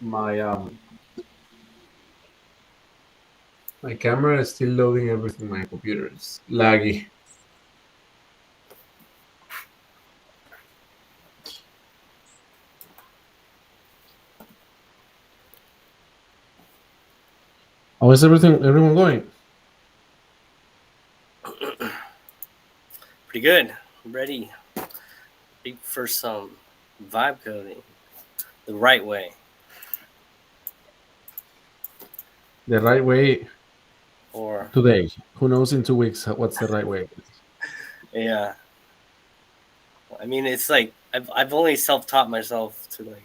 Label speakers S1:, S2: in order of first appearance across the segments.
S1: My my camera is still loading everything. My computer is laggy. How is everyone going?
S2: Pretty good. Ready for some vibe coding the right way.
S1: The right way
S2: Or
S1: today. Who knows in 2 weeks what's the right way?
S2: yeah, I mean it's like I've only self taught myself to like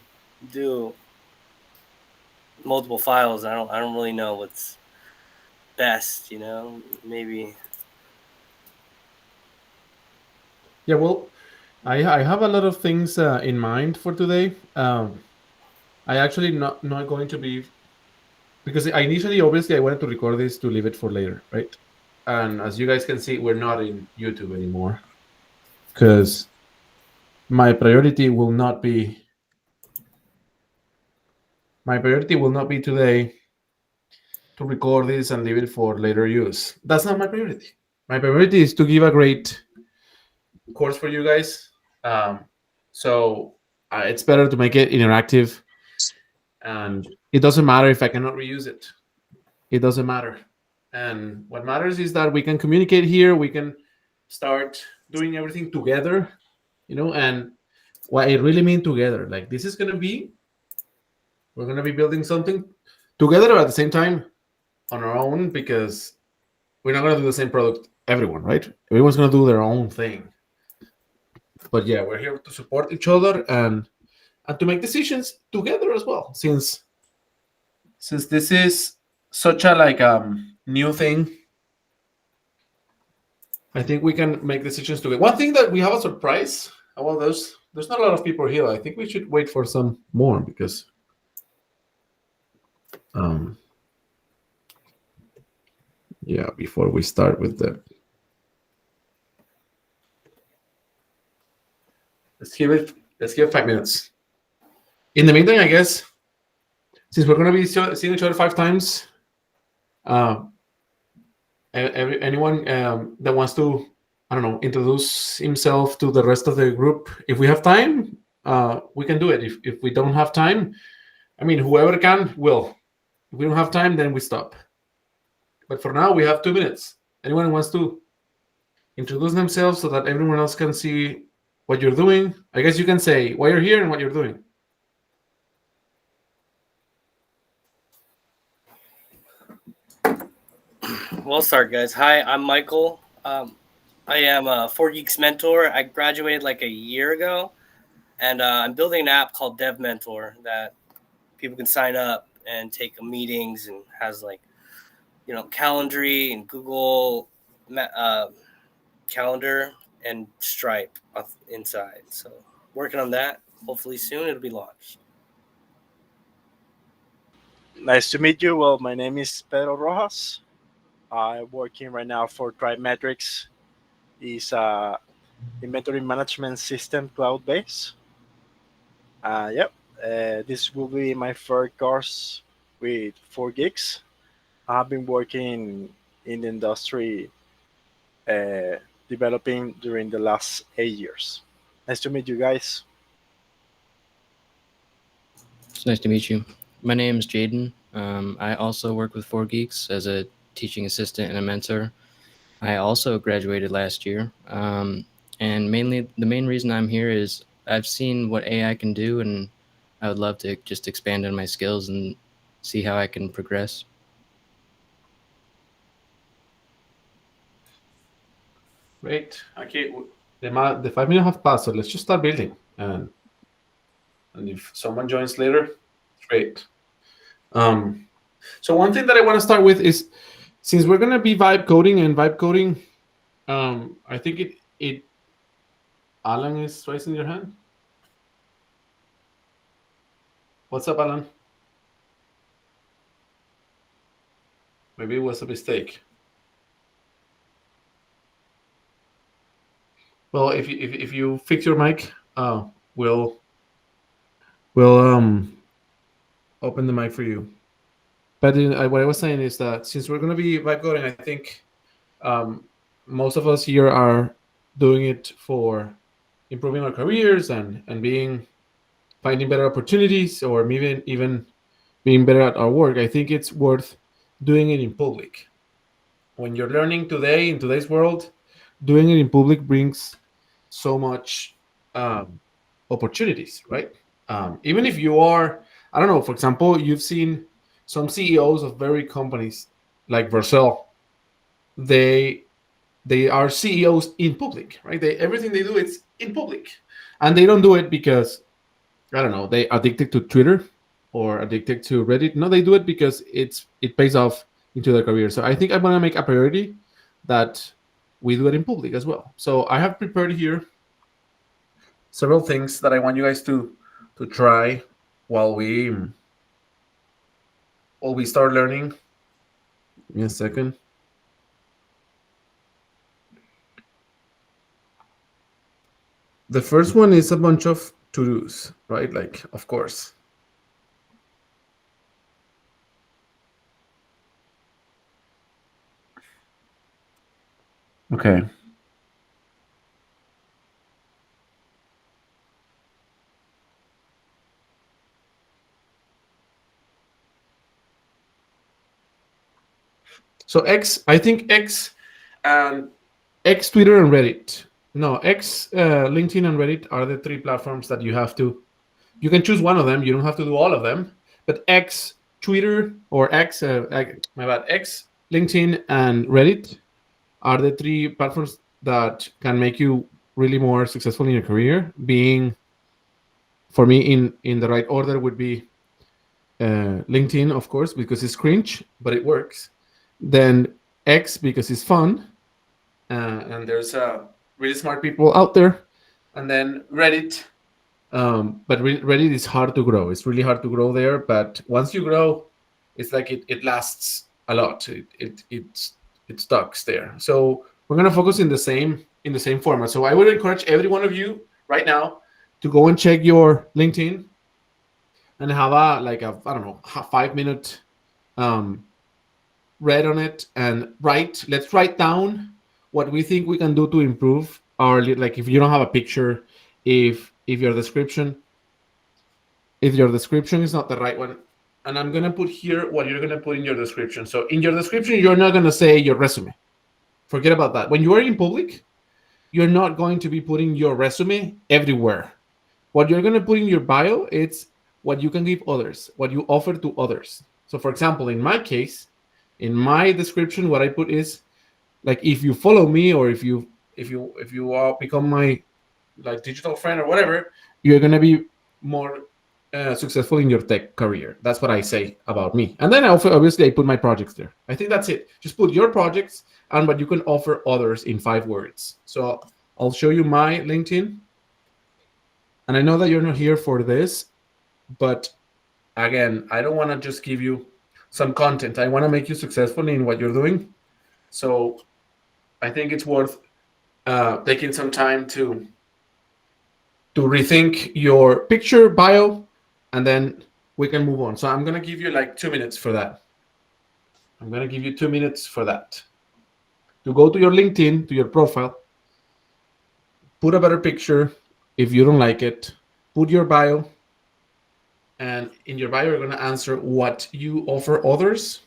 S2: do multiple files. I don't really know what's best. Maybe
S1: Yeah, well, I have a lot of things in mind for today. I actually not going to be because I initially obviously I wanted to record this to leave it for later, right? And as you guys can see, we're not in YouTube anymore because my priority will not be my priority will not be today to record this and leave it for later use. That's not my priority. My priority is to give a great course for you guys. Um, so it's better to make it interactive, and it doesn't matter if I cannot reuse it. It doesn't matter. And what matters is that we can communicate here. We can start doing everything together, and what I really mean together. Like this is gonna be, we're gonna be building something together at the same time on our own because we're not gonna do the same product. Everyone, right? Everyone's gonna do their own thing. But yeah, we're here to support each other and to make decisions together as well. Since this is such a like new thing, I think we can make decisions together. One thing that we have a surprise. Well, there's not a lot of people here. I think we should wait for some more because um yeah, before we start with the let's give it 5 minutes. In the meantime, I guess since we're gonna be seeing each other 5 times, uh, anyone that wants to, I don't know, introduce himself to the rest of the group. If we have time, we can do it. If we don't have time, I mean, whoever can will. If we don't have time, then we stop. But for now, we have 2 minutes. Anyone who wants to introduce themselves so that everyone else can see what you're doing? I guess you can say why you're here and what you're doing.
S2: we'll start, guys. Hi, I'm Michael. I am a 4Geeks mentor. I graduated like a year ago, and I'm building an app called Dev Mentor that people can sign up and take meetings and has like Calendly and Google Calendar and Stripe inside. So working on that. Hopefully soon it'll be launched.
S3: Nice to meet you. Well, my name is Pedro Rojas. I'm working right now for Trimetrics. It's a inventory management system cloud based. Yep. This will be my third course with 4 gigs. I've been working in the industry uh, developing during the last 8 years. Nice to meet you guys.
S4: It's nice to meet you. My name is Jaden. I also work with 4Geeks as a teaching assistant and a mentor. I also graduated last year. And mainly, the main reason I'm here is I've seen what AI can do, and I would love to just expand on my skills and see how I can progress.
S1: Great. Okay, the 5 minutes have passed, so let's just start building. And if someone joins later, great. Um, so one thing that I want to start with is, since we're gonna be vibe coding, I think it Alan is raising your hand. What's up, Alan? Maybe it was a mistake. Well, if you fix your mic, we'll open the mic for you. But what I was saying is that since we're going to be vibe coding, I think um, most of us here are doing it for improving our careers and being finding better opportunities, or maybe even being better at our work. I think it's worth doing it in public. When you're learning today in today's world, doing it in public brings so much um, opportunities, right? Even if you are, I don't know, for example, you've seen some CEOs of very companies like Vercel. They they are CEOs in public, right? Everything they do is in public, and they don't do it because I don't know they addicted to Twitter or addicted to Reddit. No, they do it because it pays off into their career. So I think I'm gonna make a priority that we do it in public as well. So I have prepared here several things that I want you guys to try while we start learning. Give me a second. The first one is a bunch of to-dos, right? Like, of course. Okay. So X, I think X and X, Twitter, and Reddit. No, X, LinkedIn, and Reddit are the three platforms that you have to. You can choose one of them. You don't have to do all of them. But X, Twitter, or X, my bad, X, LinkedIn, and Reddit are the three platforms that can make you really more successful in your career. Being, for me, in the right order would be LinkedIn, of course, because it's cringe, but it works. Then X, because it's fun, and there's really smart people out there. And then Reddit, but Reddit is hard to grow. It's really hard to grow there. But once you grow, it's like it lasts a lot. It stocks there. So we're gonna focus in the same format. So I would encourage every one of you right now to go and check your LinkedIn and have a I don't know 5 minute read on it and let's write down what we think we can do to improve our, like, if you don't have a picture, if your description is not the right one. And I'm going to put here what you're going to put in your description. So in your description, you're not going to say your resume. Forget about that. When you are in public, you're not going to be putting your resume everywhere. What you're going to put in your bio, it's what you can give others, what you offer to others. So for example, in my case, in my description, what I put is, like, if you follow me, or if you become my, like, digital friend or whatever, you're going to be more successful in your tech career. That's what I say about me. And then obviously I put my projects there. I think that's it. Just put your projects and what you can offer others in 5 words. So I'll show you my LinkedIn. And I know that you're not here for this, but again, I don't want to just give you some content. I want to make you successful in what you're doing. So I think it's worth taking some time to rethink your picture, bio, and then we can move on. So I'm going to give you like 2 minutes for that. I'm going to give you 2 minutes for that. To go to your LinkedIn, to your profile, put a better picture. If you don't like it, put your bio. And in your bio, you're going to answer what you offer others,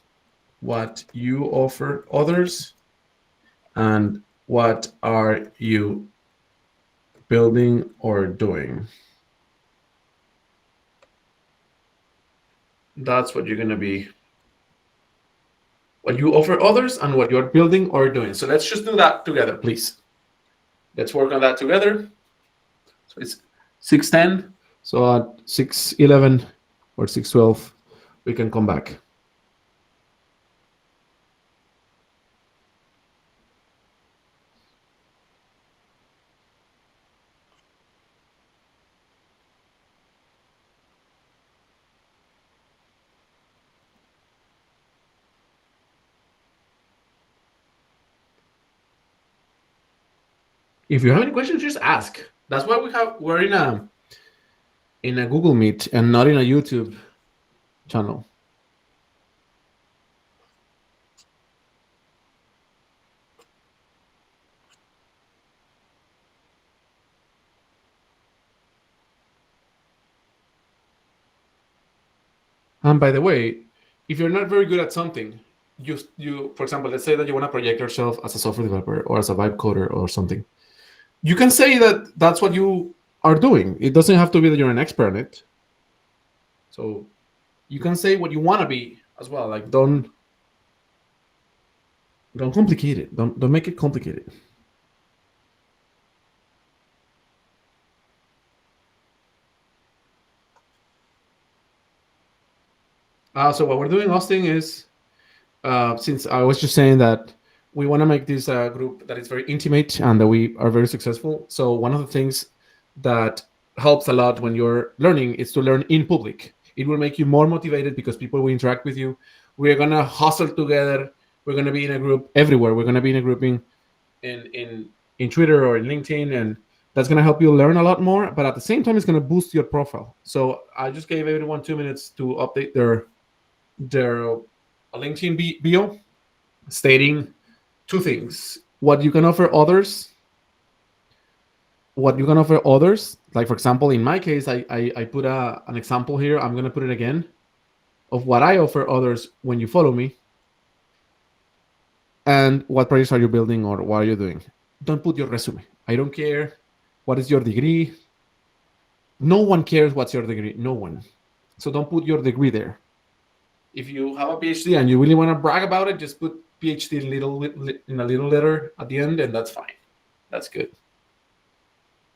S1: and what are you building or doing. That's what you're going to be, what you offer others and what you're building or doing. So let's just do that together, please. Let's work on that together. So it's 6:10. So at 6:11 or 6:12, we can come back. If you have any questions, just ask. That's why we're in a Google Meet and not in a YouTube channel. And by the way, if you're not very good at something, you for example, let's say that you want to project yourself as a software developer or as a vibe coder or something. You can say that that's what you are doing. It doesn't have to be that you're an expert on it. So you can say what you want to be as well. Like don't complicate it. Don't make it complicated. So what we're doing, Austin, is since I was just saying that we want to make this group that is very intimate and that we are very successful. So one of the things that helps a lot when you're learning is to learn in public. It will make you more motivated because people will interact with you. We're gonna hustle together. We're gonna be in a group everywhere. We're gonna be in a grouping in Twitter or in LinkedIn, and that's gonna help you learn a lot more. But at the same time, it's gonna boost your profile. So I just gave everyone 2 minutes to update their LinkedIn bio, stating two things: what you can offer others. What you can offer others, like for example, in my case, I put an example here. I'm gonna put it again of what I offer others when you follow me, and what projects are you building or what are you doing. Don't put your resume. I don't care what is your degree. No one cares what's your degree. No one. So don't put your degree there. If you have a PhD and you really want to brag about it, just put PhD in a little letter at the end, and that's fine. That's good.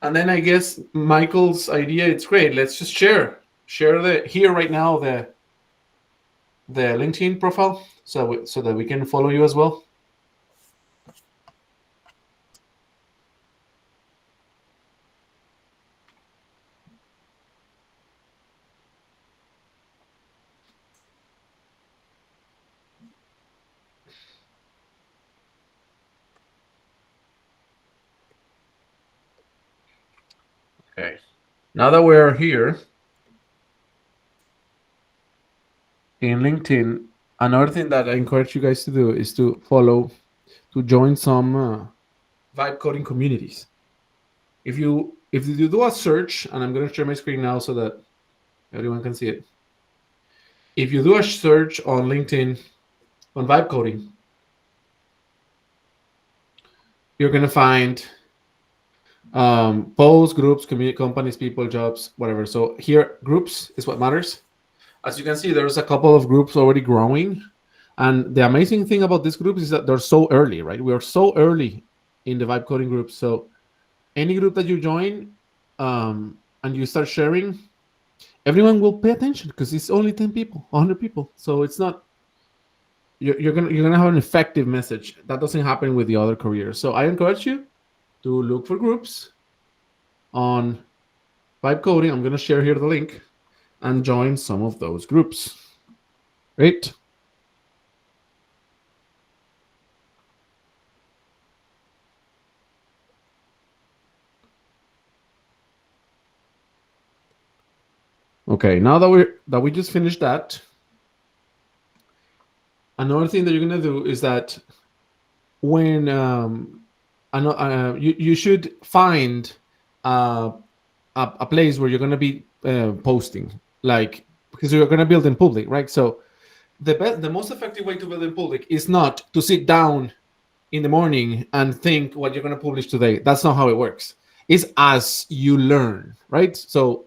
S1: And then I guess Michael's idea, it's great. Let's just share here right now the LinkedIn profile so that we can follow you as well. Okay. Now that we're here in LinkedIn, another thing that I encourage you guys to do is to join some vibe coding communities. If you do a search, and I'm going to share my screen now so that everyone can see it. If you do a search on LinkedIn on vibe coding, you're going to find posts, groups, community, companies, people, jobs, whatever. So here, groups is what matters. As you can see, there's a couple of groups already growing. And the amazing thing about these groups is that they're so early, right? We are so early in the vibe coding group. So any group that you join and you start sharing, everyone will pay attention because it's only 10 people, 100 people. So it's not, you're gonna have an effective message. That doesn't happen with the other careers. So I encourage you to look for groups on vibe coding. I'm gonna share here the link and join some of those groups. Great. Okay, now that we just finished that, another thing that you're gonna do is that when you should find a place where you're gonna be posting, like because you're gonna build in public, right? So the most effective way to build in public is not to sit down in the morning and think what you're gonna publish today. That's not how it works. It's as you learn, right? So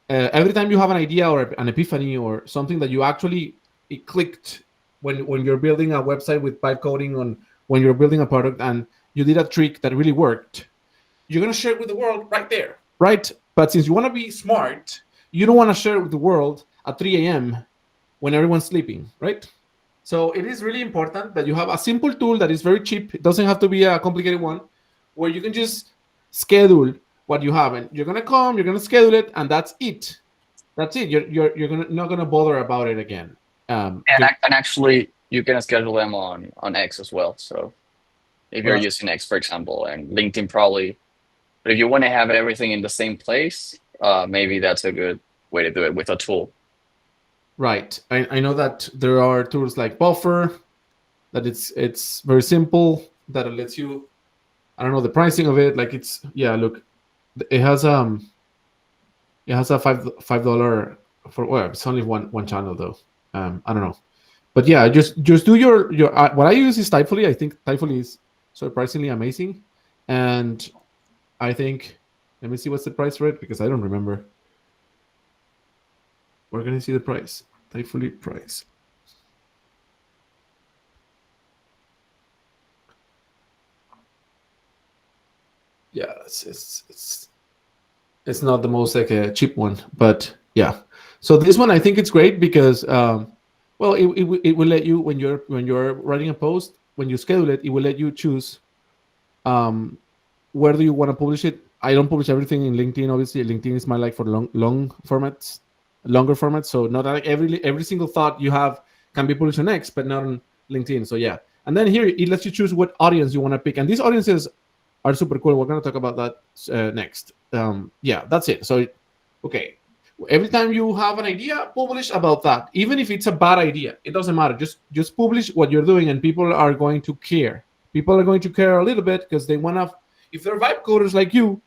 S1: every time you have an idea or an epiphany or something that you actually it clicked when you're building a website with vibe coding, on when you're building a product and you did a trick that really worked, you're going to share it with the world right there, right? But since you want to be smart, you don't want to share it with the world at 3 a.m. when everyone's sleeping, right? So it is really important that you have a simple tool that is very cheap. It doesn't have to be a complicated one, where you can just schedule what you have, and you're gonna come, you're gonna schedule it, and that's it. That's it. You're not gonna bother about it again.
S5: And actually, you can schedule them on X as well. So if you're using X, for example, and LinkedIn probably, but if you want to have everything in the same place, maybe that's a good way to do it with a tool.
S1: Right. I know that there are tools like Buffer, that it's very simple, that it lets you, I don't know the pricing of it. Like it's, yeah, look, it has a $5 for, well, it's only one channel though. I don't know. But yeah, just do your what I use is Typefully. I think Typefully is surprisingly amazing. And I think, let me see what's the price for it, because I don't remember. We're gonna see the price. Typefully price. Yeah, it's not the most like a cheap one, but yeah. So this one I think it's great because well, it will let you, when you're writing a post, when you schedule it, it will let you choose um where do you want to publish it. I don't publish everything in LinkedIn. Obviously, LinkedIn is my like for long formats, longer formats. So not like every single thought you have can be published on X, but not on LinkedIn. So yeah, and then here it lets you choose what audience you want to pick, and these audiences are super cool. We're gonna talk about that next. Yeah, that's it. So okay, every time you have an idea, publish about that. Even if it's a bad idea, it doesn't matter. Just publish what you're doing, and people are going to care. People are going to care a little bit because they want to. If they're vibe coders like you,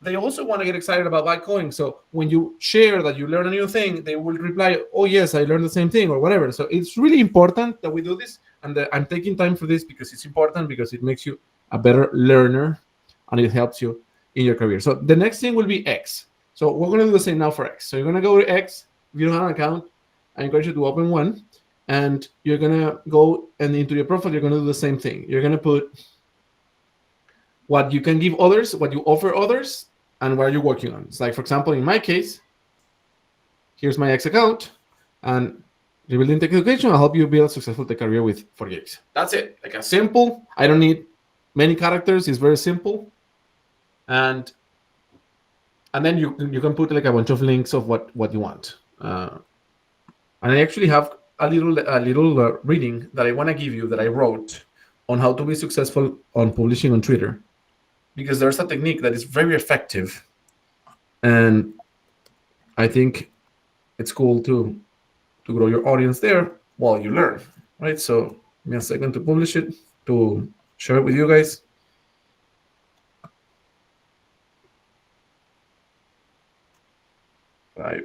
S1: they also want to get excited about vibe coding. So when you share that you learn a new thing, they will reply, "Oh yes, I learned the same thing," or whatever. So it's really important that we do this, and I'm taking time for this because it's important, because it makes you a better learner, and it helps you in your career. So the next thing will be X. So we're going to do the same now for X. So you're going to go to X. If you don't have an account, I encourage you to open one, and you're going to go, and into your profile, you're going to do the same thing. You're going to put what you can give others, what you offer others, and what you're working on. It's like, for example, in my case, here's my X account, and rebuilding tech education will help you build a successful tech career with 4 gigs. That's it. Like a simple, I don't need many characters. It's very simple. And then you can put like a bunch of links of what you want. And I actually have a little reading that I want to give you, that I wrote on how to be successful on publishing on Twitter, because there's a technique that is very effective, and I think it's cool to grow your audience there while you learn, right? So give me a second to publish it, to share it with you guys. Right.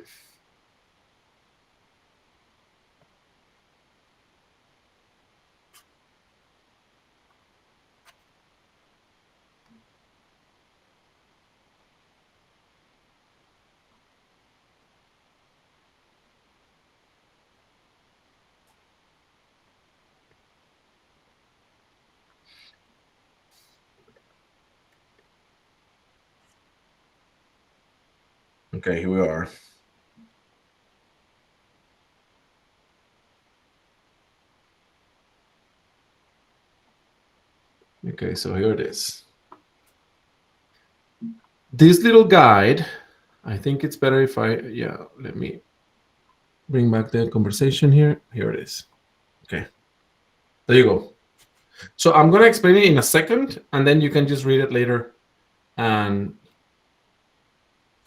S1: Okay, here we are. Okay, so here it is. This little guide, I think it's better if let me bring back the conversation here. Here it is. Okay, there you go. So I'm going to explain it in a second, and then you can just read it later and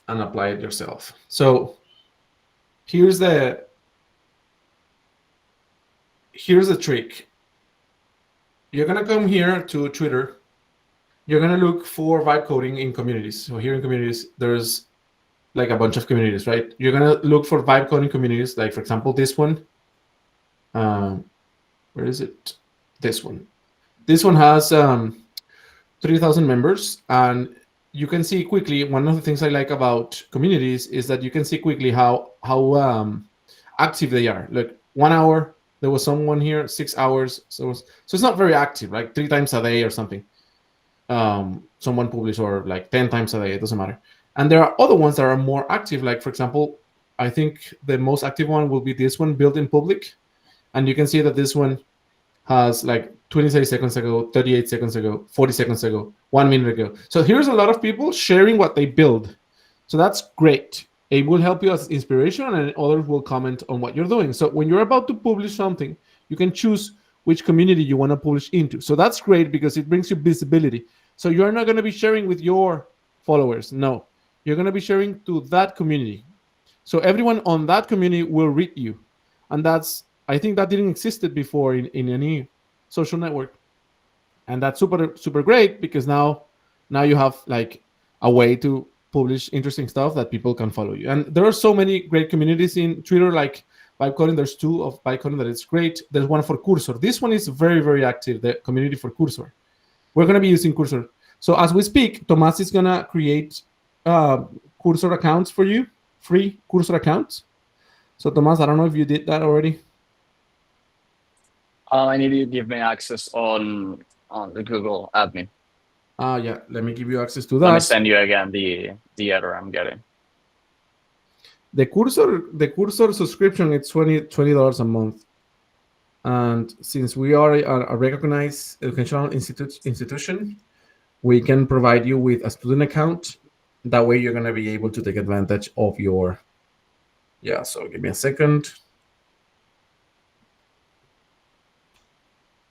S1: apply it yourself. So here's the trick. You're going to come here to Twitter. You're going to look for vibe coding in communities. So here in communities, there's like a bunch of communities, right? You're going to look for vibe coding communities, like, for example, this one. Where is it? This one. This one has 3,000 members, and you can see quickly. One of the things I like about communities is that you can see quickly how active they are. Like 1 hour, there was someone here. 6 hours, so it's not very active. Like 3 times a day or something. Someone published, or like 10 times a day. It doesn't matter. And there are other ones that are more active. Like, for example, I think the most active one will be this one, built in public, and you can see that this one has like 26 seconds ago, 38 seconds ago, 40 seconds ago, 1 minute ago. So here's a lot of people sharing what they build. So that's great. It will help you as inspiration, and others will comment on what you're doing. So when you're about to publish something, you can choose which community you want to publish into. So that's great because it brings you visibility. So you're not going to be sharing with your followers. No, you're going to be sharing to that community. So everyone on that community will read you, and I think that didn't existed before in any social network, and that's super great because now you have like a way to publish interesting stuff that people can follow you. And there are so many great communities in Twitter, like vibe coding. There's two of vibe coding that is great. There's one for Cursor. This one is very active, the community for Cursor. We're going to be using Cursor. So as we speak, Tomas is going to create Cursor accounts for you, free Cursor accounts. So Tomas, I don't know if you did that already.
S5: I need you to give me access on the Google admin.
S1: Yeah, let me give you access to
S5: Let me
S1: that.
S5: send you again the error I'm getting.
S1: The Cursor subscription is $20 a month. And since we are a recognized educational institution, we can provide you with a student account. That way you're going to be able to take advantage of your... Yeah, so give me a second.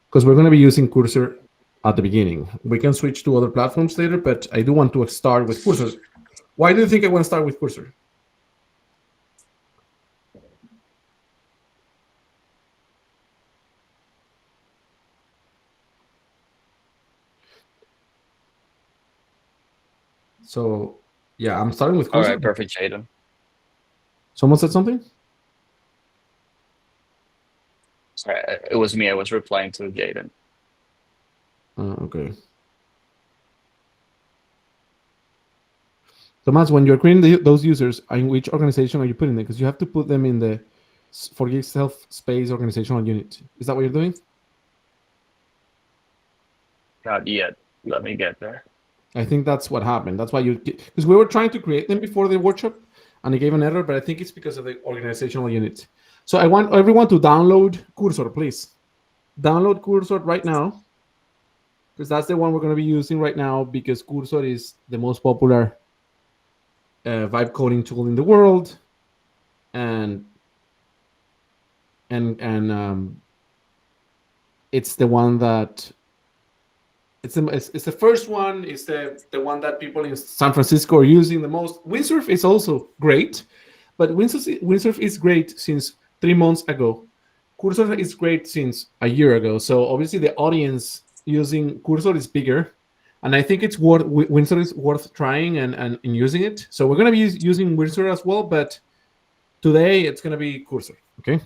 S1: Because we're going to be using Cursor at the beginning. We can switch to other platforms later, but I do want to start with Cursor. Why do you think I want to start with Cursor? So, yeah, I'm starting with
S5: All
S1: Cursor.
S5: right, perfect, Jaden.
S1: Someone said something?
S5: Sorry, it was me. I was replying to Jaden.
S1: Okay. Tomas, when you're creating those users, in which organization are you putting them? Because you have to put them in the 4Geek self-space organizational unit. Is that what you're doing?
S5: Not yet. Let me get there.
S1: I think that's what happened. That's why because we were trying to create them before the workshop, and it gave an error, but I think it's because of the organizational unit. So I want everyone to download Cursor, please. Download Cursor right now, because that's the one we're going to be using right now, because Cursor is the most popular vibe coding tool in the world, and it's the one that it's the first one. It's the one that people in San Francisco are using the most. Windsurf is also great, but Windsurf is great since 3 months ago. Cursor is great since a year ago. So obviously the audience using Cursor is bigger, and I think it's Windsurf is worth trying and using it. So we're going to be using Windsurf as well, but today it's going to be Cursor. Okay.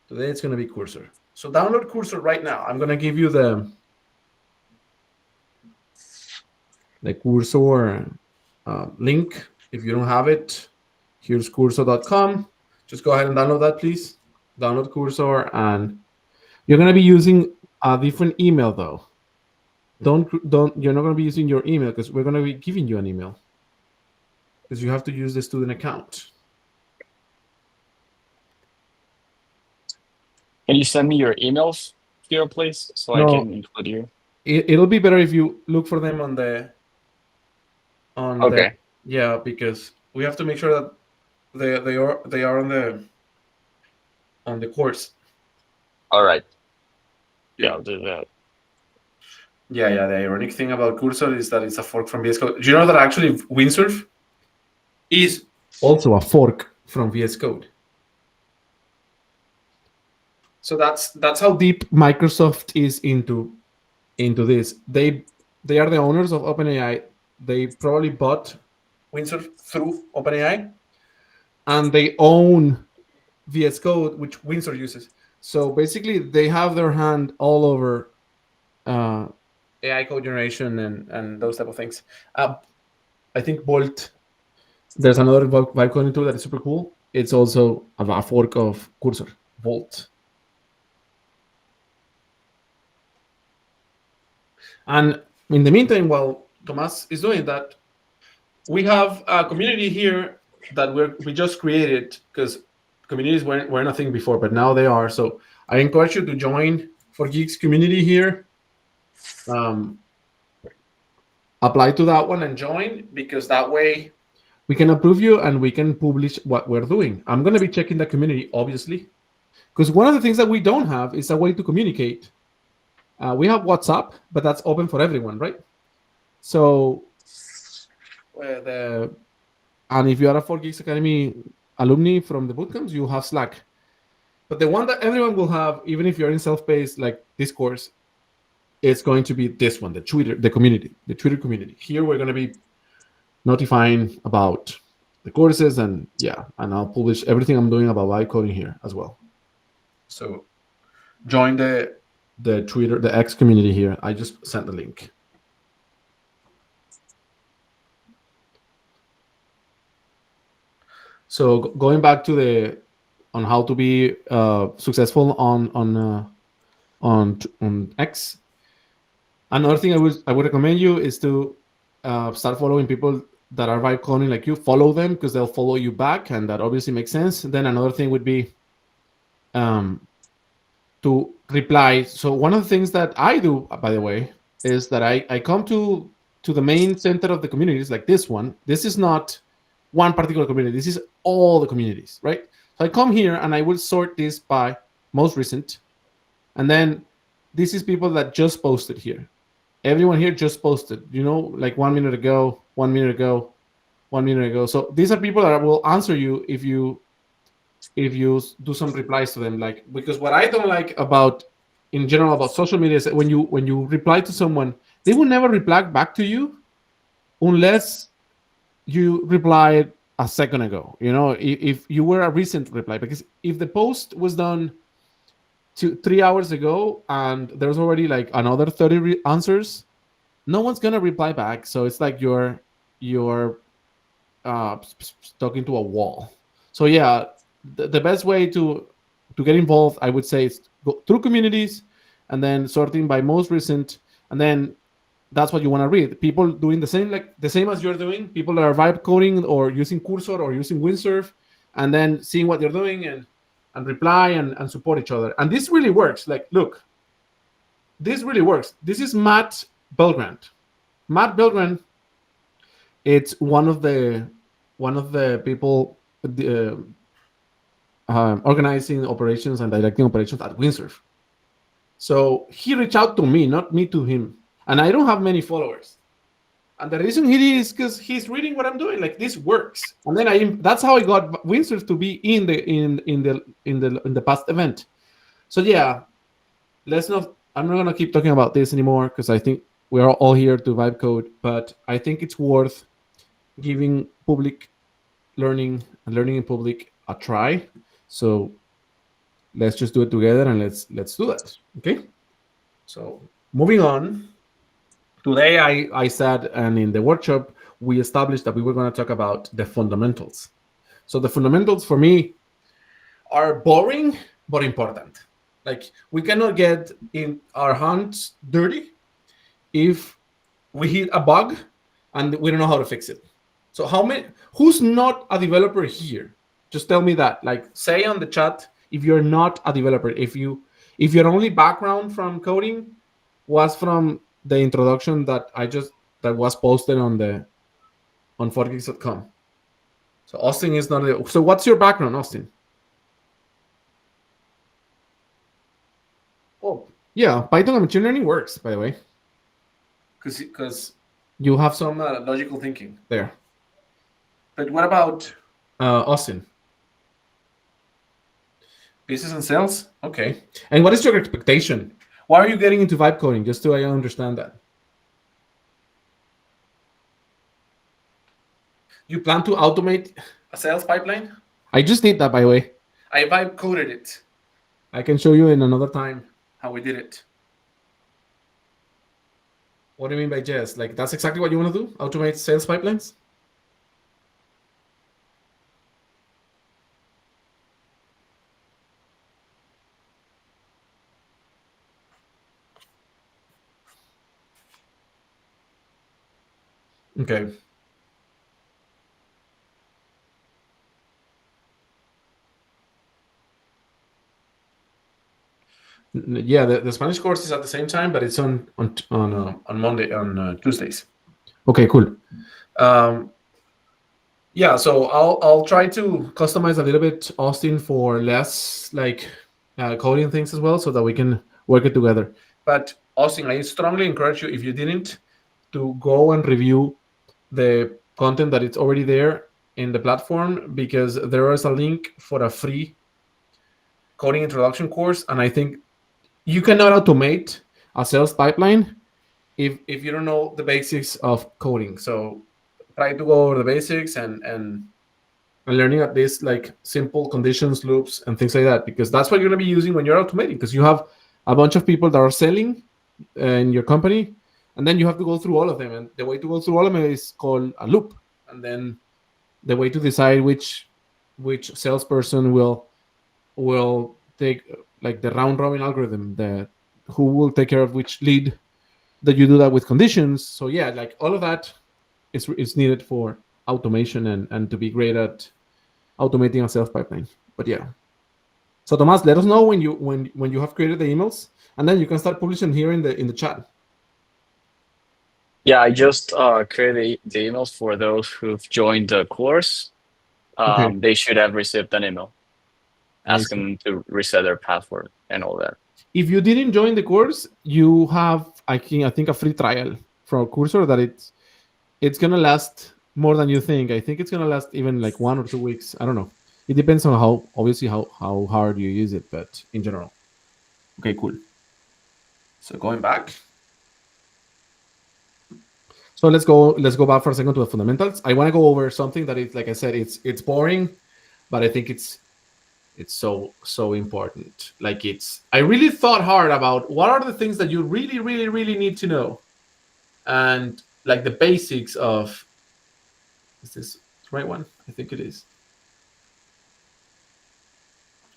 S1: Today it's going to be Cursor. So download Cursor right now. I'm going to give you the Cursor link. If you don't have it, here's cursor.com. Just go ahead and download that, please. Download Cursor, and you're going to be using a different email though. You're not going to be using your email, because we're going to be giving you an email, because you have to use the student account.
S5: Can you send me your emails here, please, so I can include you?
S1: It'll be better if you look for them on
S5: Okay.
S1: Yeah, because we have to make sure that they are on the course.
S5: All right. Yeah, I'll do that.
S1: Yeah. The ironic thing about Cursor is that it's a fork from VS Code. Do you know that actually Windsurf is also a fork from VS Code? So that's how deep Microsoft is into this. They are the owners of OpenAI. They probably bought Windsurf through OpenAI, and they own VS Code, which Windsurf uses. So basically, they have their hand all over AI code generation and those type of things. I think Bolt. There's another vibe coding tool that is super cool. It's also a fork of Cursor, Volt. And in the meantime, while Tomas is doing that, we have a community here that we just created, because communities weren't a thing before, but now they are. So I encourage you to join 4Geeks community here. Apply to that one and join, because that way we can approve you and we can publish what we're doing. I'm going to be checking the community, obviously, because one of the things that we don't have is a way to communicate. We have WhatsApp, but that's open for everyone, right? So And if you are a 4Geeks Academy alumni from the bootcamps, you have Slack. But the one that everyone will have, even if you're in self-paced like this course, it's going to be this one, the Twitter community. Here we're going to be notifying about the courses, and I'll publish everything I'm doing about vibe coding here as well. So join the Twitter, the X community here. I just sent the link. So going back to on how to be successful on X. Another thing I would recommend you is to start following people that are vibe coding like you. Follow them because they'll follow you back, and that obviously makes sense. And then another thing would be to reply. So one of the things that I do, by the way, is that I come to the main center of the communities, like this one. This is not one particular community. This is all the communities, right? So I come here and I will sort this by most recent. And then this is people that just posted here. Everyone here just posted, like 1 minute ago, 1 minute ago, 1 minute ago. So these are people that will answer you if you do some replies to them. Like, because what I don't like in general about social media is that when you reply to someone, they will never reply back to you unless you replied a second ago. If you were a recent reply, because if the post was done 3 hours ago and there's already like another 30 answers, no one's gonna reply back. So it's like you're talking to a wall. So yeah, the best way to get involved, I would say, is go through communities and then sorting by most recent, and then that's what you want to read. People doing the same as you're doing, people that are vibe coding or using Cursor or using Windsurf, and then seeing what they're doing and reply and support each other. And this really works. Like, look, this really works. This is Matt Belgrand. Matt Belgrand, it's one of the people organizing operations and directing operations at Windsurf. So he reached out to me, not me to him. And I don't have many followers. And the reason he did is because he's reading what I'm doing. Like, this works. And then that's how I got Windsurf to be in the past event. So yeah, I'm not gonna keep talking about this anymore because I think we are all here to vibe code, but I think it's worth giving public learning and learning in public a try. So let's just do it together, and let's do that. Okay. So moving on. Today I said, and in the workshop, we established that we were going to talk about the fundamentals. So the fundamentals for me are boring, but important. Like, we cannot get in our hands dirty if we hit a bug and we don't know how to fix it. So who's not a developer here? Just tell me that. Like, say on the chat if you're not a developer, if your only background from coding was from the introduction that was posted on 4geeks.com. So Austin is not. So what's your background, Austin? Oh, yeah, Python and machine learning works, by the way, because you have some logical thinking there. But what about Austin? Business and sales? Okay. And what is your expectation? Why are you getting into vibe coding? Just so I understand that. You plan to automate a sales pipeline? I just did that, by the way. I vibe coded it. I can show you in another time how we did it. What do you mean by Jess? Like, that's exactly what you want to do? Automate sales pipelines? Okay. Yeah, the Spanish course is at the same time, but it's on Monday, on Tuesdays. Okay, cool. Yeah, so I'll try to customize a little bit, Austin, for less like coding things as well, so that we can work it together. But Austin, I strongly encourage you, if you didn't, to go and review the content that it's already there in the platform because there is a link for a free coding introduction course, and I think you cannot automate a sales pipeline if you don't know the basics of coding. So try to go over the basics and learning at least like simple conditions, loops, and things like that, because that's what you're going to be using when you're automating, because you have a bunch of people that are selling in your company, and then you have to go through all of them. And the way to go through all of them is called a loop. And then the way to decide which salesperson will take like the round robin algorithm, that who will take care of which lead, that you do that with conditions. So yeah, like all of that is needed for automation and to be great at automating a sales pipeline. But yeah. So Tomas, let us know when you have created the emails, and then you can start publishing here in the chat.
S5: Yeah, I just created the emails for those who've joined the course.
S1: Okay.
S5: They should have received an email
S1: Nice.
S5: asking to reset their password and all that.
S1: If you didn't join the course, you have I think a free trial from Cursor that it's gonna last more than you think. I think it's gonna last even like 1 or 2 weeks. I don't know. It depends on how hard you use it, but in general. Okay, cool. So going back. So let's go back for a second to the fundamentals. I want to go over something that is, like I said, it's boring, but I think it's so important. Like I really thought hard about what are the things that you really, really, really need to know. And like the basics of, is this the right one? I think it is.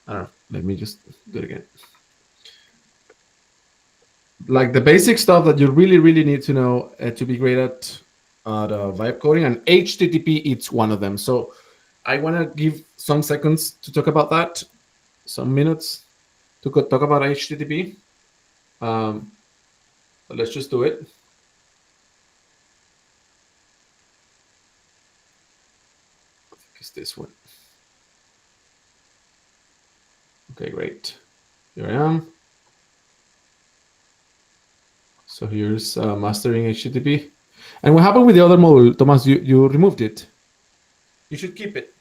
S1: I don't know. Let me just do it again. Like the basic stuff that you really, really need to know to be great at vibe coding, and HTTP, it's one of them. So I want to give some seconds to talk about that, some minutes to talk about HTTP. But let's just do it. I think it's this one. Okay, great. Here I am. So here's mastering HTTP. And what happened with the other module, Thomas? You removed it. You should keep it.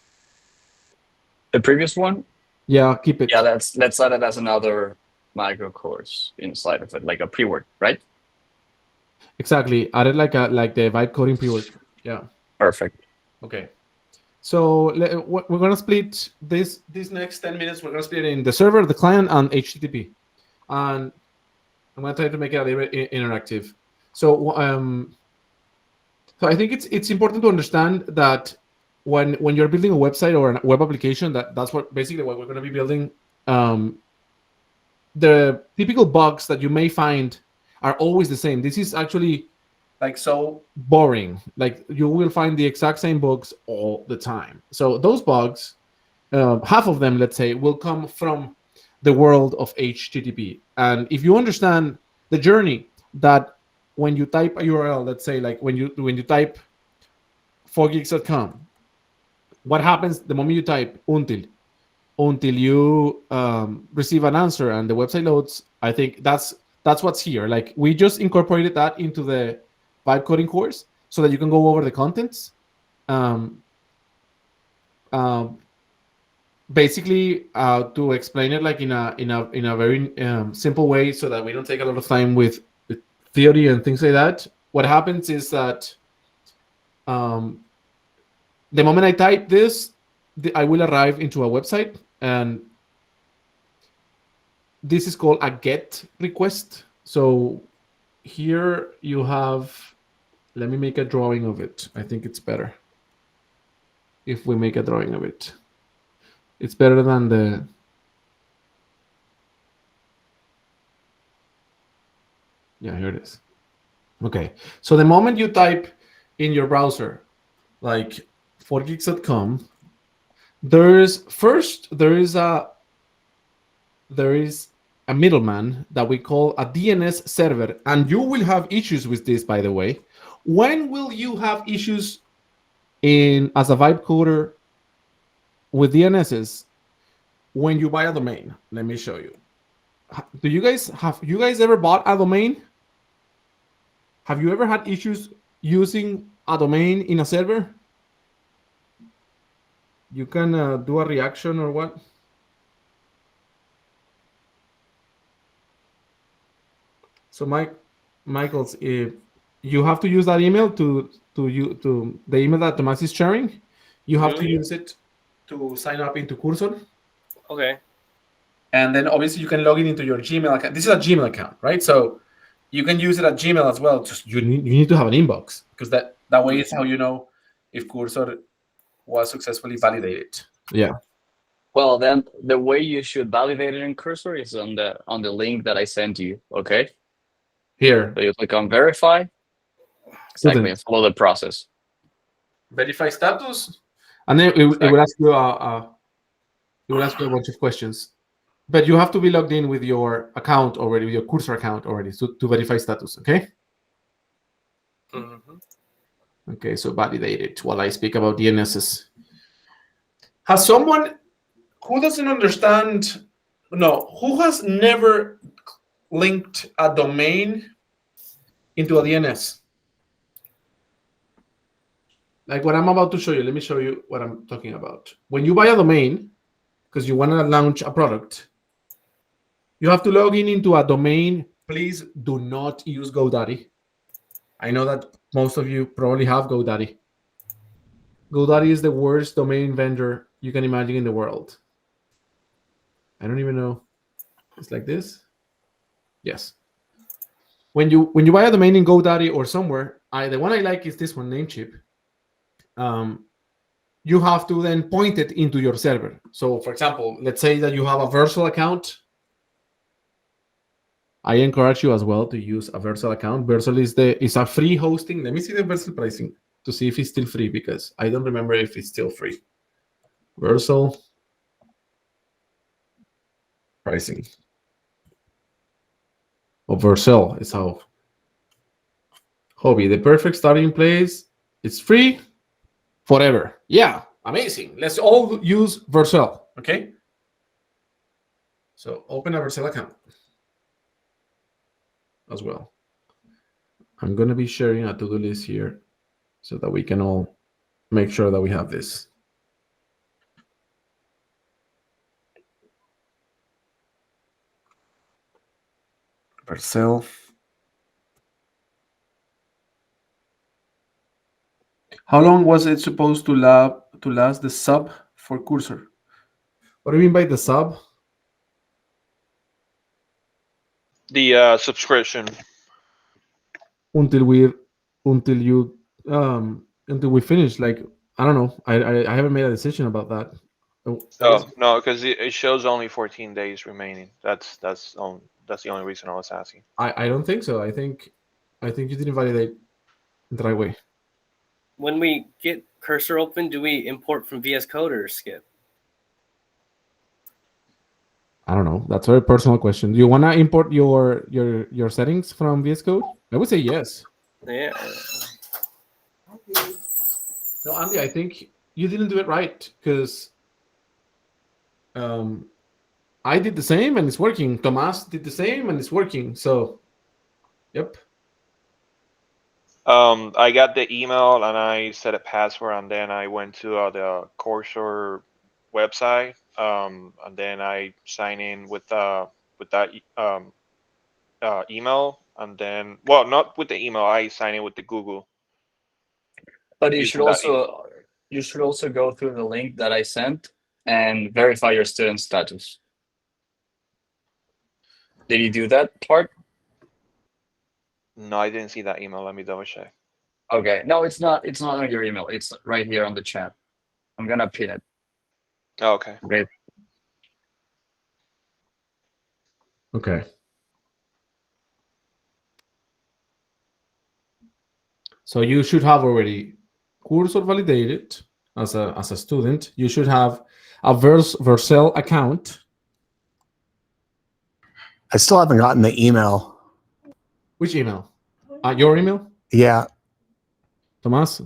S5: The previous one?
S1: Yeah, keep it.
S5: Yeah, let's add it as another micro course inside of it, like a pre-work, right?
S1: Exactly. Added like the vibe coding pre-work. Yeah.
S5: Perfect.
S1: Okay. So we're gonna split this next 10 minutes. We're gonna split it in the server, the client, and HTTP. And I'm gonna try to make it a little bit interactive. So so I think it's important to understand that when you're building a website or a web application, that's what basically what we're gonna be building. The typical bugs that you may find are always the same. This is actually like so boring. Like you will find the exact same bugs all the time. So those bugs, half of them, let's say, will come from the world of HTTP. And if you understand the journey that when you type a URL, let's say like when you type 4geeks.com, what happens the moment you type until you receive an answer and the website loads? I think that's what's here. Like we just incorporated that into the vibe coding course so that you can go over the contents. Basically, to explain it like in a very simple way, so that we don't take a lot of time with theory and things like that. What happens is that the moment I type this, I will arrive into a website, and this is called a GET request. So here you have, let me make a drawing of it. I think it's better if we make a drawing of it. It's better than the... Yeah, here it is. Okay, so the moment you type in your browser, like 4geeks.com, there is a middleman that we call a DNS server, and you will have issues with this, by the way. When will you have issues as a vibe coder with DNSs? When you buy a domain. Let me show you. Have you guys ever bought a domain? Have you ever had issues using a domain in a server? You can do a reaction or what? So Michael's, if you have to use that email to the email that Tomas is sharing, you have to use it to sign up into Cursor.
S2: Okay.
S1: And then obviously you can log in into your Gmail account. This is a Gmail account, right? So you can use it at Gmail as well. Just you need to have an inbox, because that way is how you know if Cursor was successfully validated. Yeah.
S5: Well, then the way you should validate it in Cursor is on the link that I sent you. Okay.
S1: Here.
S5: So you click on verify. Exactly, and follow the process.
S1: Verify status, and then it will ask you a bunch of questions. But you have to be logged in with your account already, with your Cursor account already, to verify status. Okay. Okay. So validate it while I speak about DNSs. Has someone who doesn't understand? No, who has never linked a domain into a DNS? Like what I'm about to show you. Let me show you what I'm talking about. When you buy a domain, because you want to launch a product, you have to log in into a domain. Please do not use GoDaddy. I know that most of you probably have GoDaddy. GoDaddy is the worst domain vendor you can imagine in the world. I don't even know. It's like this. Yes. When you buy a domain in GoDaddy or somewhere, the one I like is this one, Namecheap. You have to then point it into your server. So, for example, let's say that you have a Vercel account. I encourage you as well to use a Vercel account. Vercel is a free hosting. Let me see the Vercel pricing to see if it's still free, because I don't remember if it's still free. Vercel pricing. Vercel is how hobby, the perfect starting place. It's free forever. Yeah, amazing. Let's all use Vercel. Okay. So open a Vercel account as well. I'm going to be sharing a to-do list here so that we can all make sure that we have this. Vercel. How long was it supposed to last the sub for Cursor? What do you mean by the sub?
S6: The subscription.
S1: Until we finish. Like, I don't know. I haven't made a decision about that.
S6: Oh no, because it shows only 14 days remaining. That's the only reason I was asking.
S1: I don't think so. I think you didn't validate the right way.
S2: When we get Cursor open, do we import from VS Code or Skip?
S1: I don't know. That's a very personal question. Do you want to import your settings from VS Code? I would say yes.
S2: Yeah.
S1: No, Andy, I think you didn't do it right, because I did the same and it's working. Tomas did the same and it's working. So, yep.
S6: I got the email and I set a password, and then I went to the Cursor website, and then I sign in with that email, and then, well, not with the email. I sign in with the Google.
S5: But you should also go through the link that I sent and verify your student status. Did you do that part?
S6: No, I didn't see that email. Let me double check.
S5: Okay. No, it's not. It's not on your email. It's right here on the chat. I'm gonna pin it.
S6: Oh, okay.
S5: Okay.
S1: Okay. So you should have already Cursor validated as a student. You should have a Vercel account.
S7: I still haven't gotten the email.
S1: Which email? Your email?
S7: Yeah.
S1: Tomas?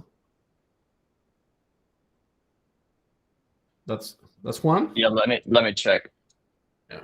S1: That's one?
S5: Yeah, let me check.
S1: Yeah.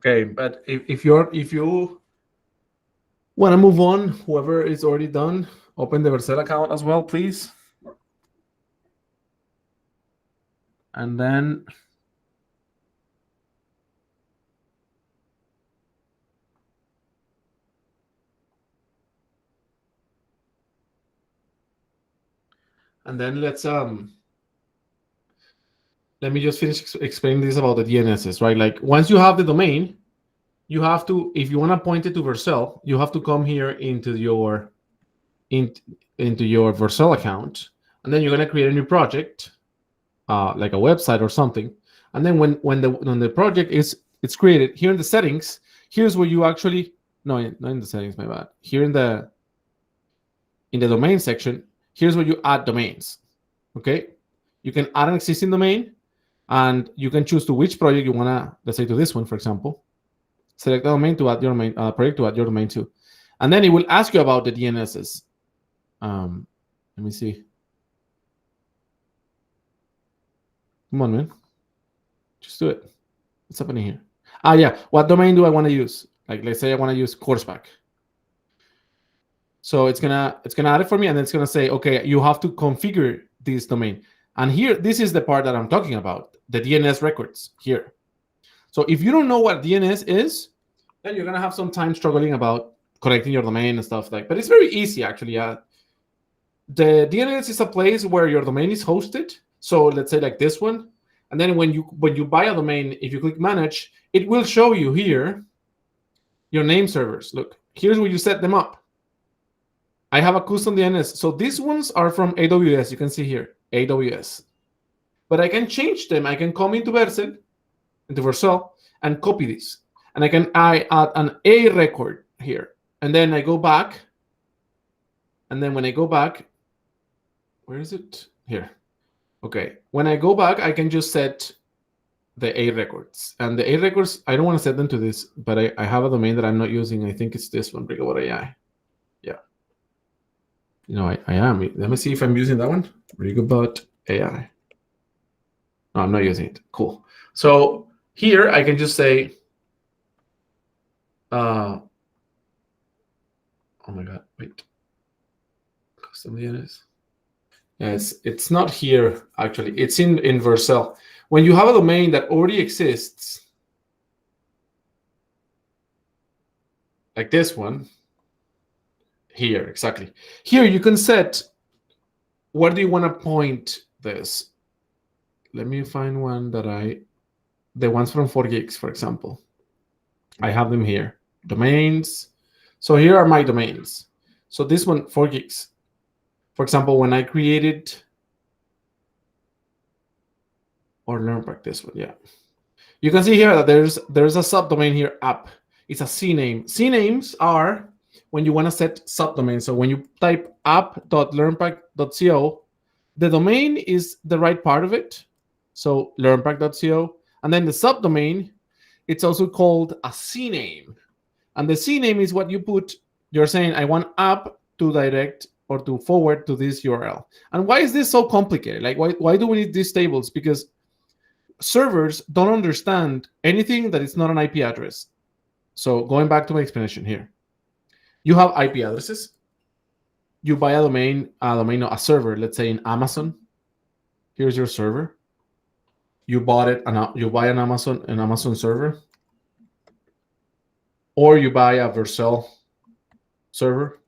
S1: Okay, but if you want to move on, whoever is already done, open the Vercel account as well, please. And then let's let me just finish explaining this about the DNSs, right? Like once you have the domain, you have to, if you want to point it to Vercel, you have to come here into your Vercel account, and then you're going to create a new project, like a website or something. And then when the project it's created, here in the settings, here's where you actually not in the settings, my bad. Here in the domain section, here's where you add domains. Okay, you can add an existing domain, and you can choose to which project you wanna. Let's say to this one, for example. Select the domain to add your main project to add your domain to, and then it will ask you about the DNSs. Let me see. Come on, man. Just do it. What's happening here? Yeah. What domain do I want to use? Like, let's say I want to use Courseback. So it's gonna add it for me, and then it's gonna say, okay, you have to configure this domain. And here, this is the part that I'm talking about, the DNS records here. So if you don't know what DNS is, then you're gonna have some time struggling about connecting your domain and stuff like. But it's very easy actually. The DNS is a place where your domain is hosted. So let's say like this one, and then when you buy a domain, if you click manage, it will show you here your name servers. Look, here's where you set them up. I have a custom DNS. So these ones are from AWS. You can see here, AWS. But I can change them. I can come into Vercel, and copy this. And I add an A record here. And then I go back. And then when I go back, where is it? Here. Okay. When I go back, I can just set the A records. And the A records, I don't want to set them to this, but I have a domain that I'm not using. I think it's this one, Rigobot.ai. Yeah. I am. Let me see if I'm using that one. Rigobot.ai. No, I'm not using it. Cool. So here I can just say, oh my God, wait. Custom DNS. Yes, it's not here actually. It's in Vercel. When you have a domain that already exists, like this one, here, exactly. Here you can set where do you want to point this. Let me find one that the ones from 4geeks, for example. I have them here. Domains. So here are my domains. So this one, 4geeks. For example, when I created, or LearnPack, this one, yeah. You can see here that there's a subdomain here, app. It's a CNAME. CNAMEs are when you want to set subdomains. So when you type app.learnpack.co, the domain is the right part of it. So learnpack.co. And then the subdomain, it's also called a CNAME. And the CNAME is what you put. You're saying, I want app to direct or to forward to this URL. And why is this so complicated? Like, why do we need these tables? Because servers don't understand anything that is not an IP address. So going back to my explanation here, you have IP addresses. You buy a server, let's say in Amazon. Here's your server. You bought it, and you buy an Amazon server, or you buy a Vercel server,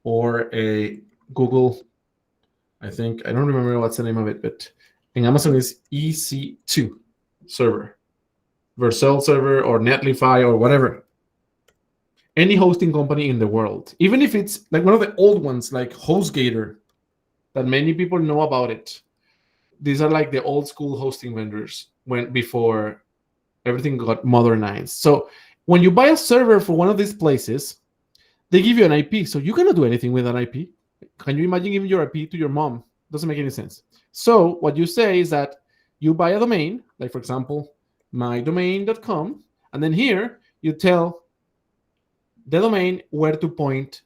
S1: or a Google. I don't remember what's the name of it, but in Amazon is EC2 server, Vercel server, or Netlify, or whatever. Any hosting company in the world, even if it's like one of the old ones, like HostGator, that many people know about it. These are like the old school hosting vendors before everything got modernized. So when you buy a server for one of these places, they give you an IP. So you cannot do anything with an IP. Can you imagine giving your IP to your mom? Doesn't make any sense. So what you say is that you buy a domain, like for example, mydomain.com, and then here you tell the domain where to point.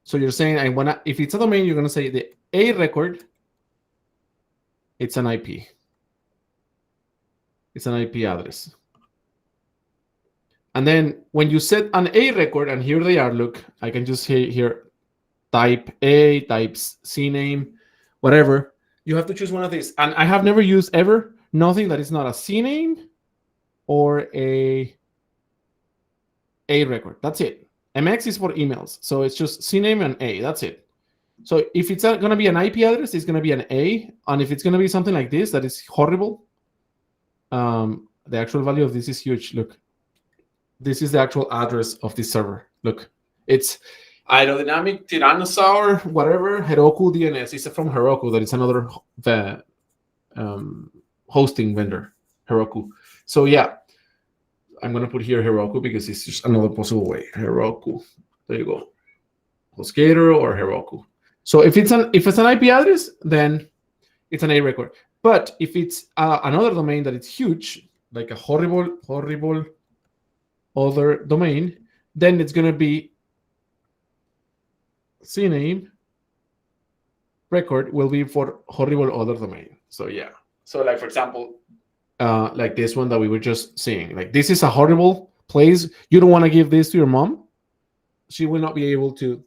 S1: So you're saying, if it's a domain, you're going to say the A record, it's an IP. It's an IP address. And then when you set an A record, and here they are, look, I can just here type A, type CNAME, whatever. You have to choose one of these. And I have never used ever nothing that is not a CNAME or a record. That's it. MX is for emails. So it's just CNAME and A. That's it. So if it's going to be an IP address, it's going to be an A. And if it's going to be something like this, that is horrible, the actual value of this is huge. Look, this is the actual address of this server. Look, it's aerodynamic Tyrannosaur, whatever, Heroku DNS. It's from Heroku. That is another hosting vendor, Heroku. So yeah, I'm going to put here Heroku because it's just another possible way. Heroku. There you go. HostGator or Heroku. So if it's an IP address, then it's an A record. But if it's another domain that is huge, like a horrible other domain, then it's going to be CNAME record will be for horrible other domain. So yeah. So like, for example, like this one that we were just seeing, like this is a horrible place. You don't want to give this to your mom. She will not be able to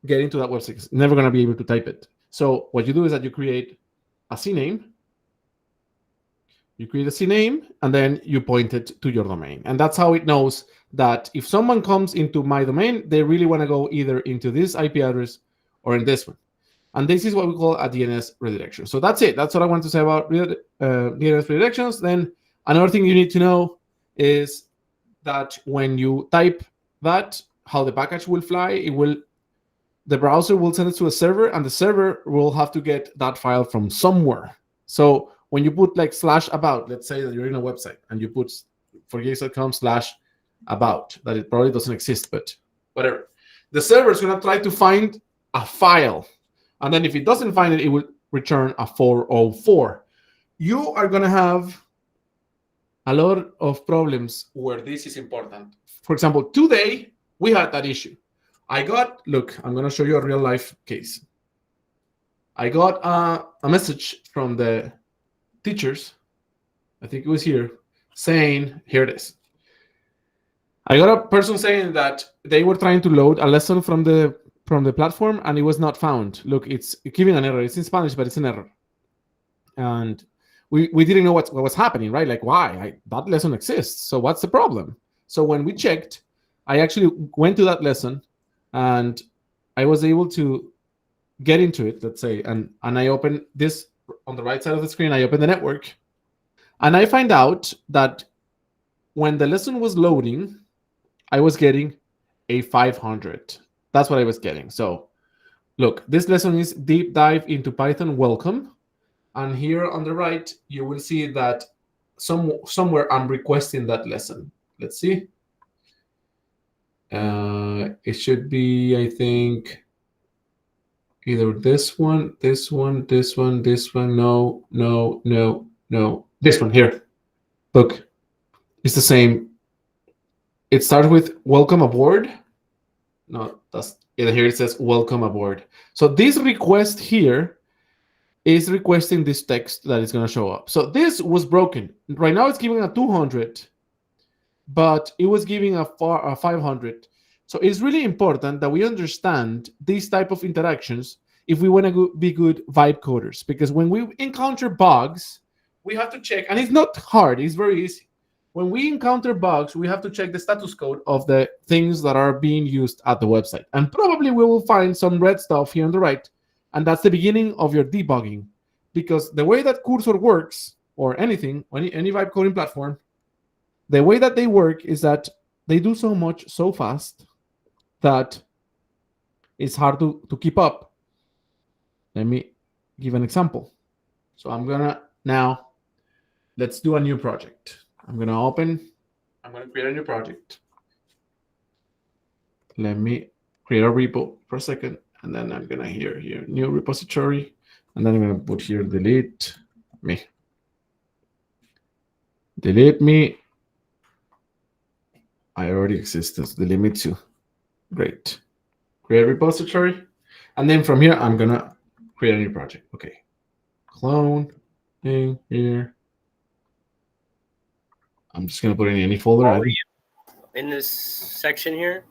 S1: get into that website. It's never going to be able to type it. So what you do is that you create a CNAME. You create a CNAME, and then you point it to your domain. And that's how it knows that if someone comes into my domain, they really want to go either into this IP address or in this one. And this is what we call a DNS redirection. So that's it. That's what I want to say about DNS redirections. Then another thing you need to know is that when you type that, how the package will fly, the browser will send it to a server, and the server will have to get that file from somewhere. So when you put like /about, let's say that you're in a website and you put forgeeks.com/about, that it probably doesn't exist, but whatever. The server is going to try to find a file. And then if it doesn't find it, it will return a 404. You are going to have a lot of problems where this is important. For example, today we had that issue. Look, I'm going to show you a real life case. I got a message from the teachers, I think it was here, saying, here it is. I got a person saying that they were trying to load a lesson from the platform and it was not found. Look, it's giving an error. It's in Spanish, but it's an error. And we didn't know what was happening, right? Like, why? That lesson exists. So what's the problem? So when we checked, I actually went to that lesson and I was able to get into it, let's say, and I opened this on the right side of the screen. I opened the network and I find out that when the lesson was loading, I was getting a 500. That's what I was getting. So look, this lesson is Deep Dive into Python. Welcome. And here on the right, you will see that somewhere I'm requesting that lesson. Let's see. It should be, I think, either this one. No. This one here. Look, it's the same. It starts with welcome aboard. No, here it says welcome aboard. So this request here is requesting this text that is going to show up. So this was broken. Right now it's giving a 200, but it was giving a 500. So it's really important that we understand these type of interactions if we want to be good vibe coders, because when we encounter bugs, we have to check, and it's not hard, it's very easy. When we encounter bugs, we have to check the status code of the things that are being used at the website. And probably we will find some red stuff here on the right, and that's the beginning of your debugging. Because the way that Cursor works, or anything, any vibe coding platform, the way that they work is that they do so much so fast that it's hard to keep up. Let me give an example. So I'm going to now, let's do a new project. I'm going to create a new project. Let me create a repo for a second. And then I'm going to here, new repository. And then I'm going to put here, delete me. Delete me. I already exist. Delete me too. Great. Create a repository. And then from here, I'm going to create a new project. Okay. Clone thing here. I'm just going to put it in any folder.
S2: in this section here?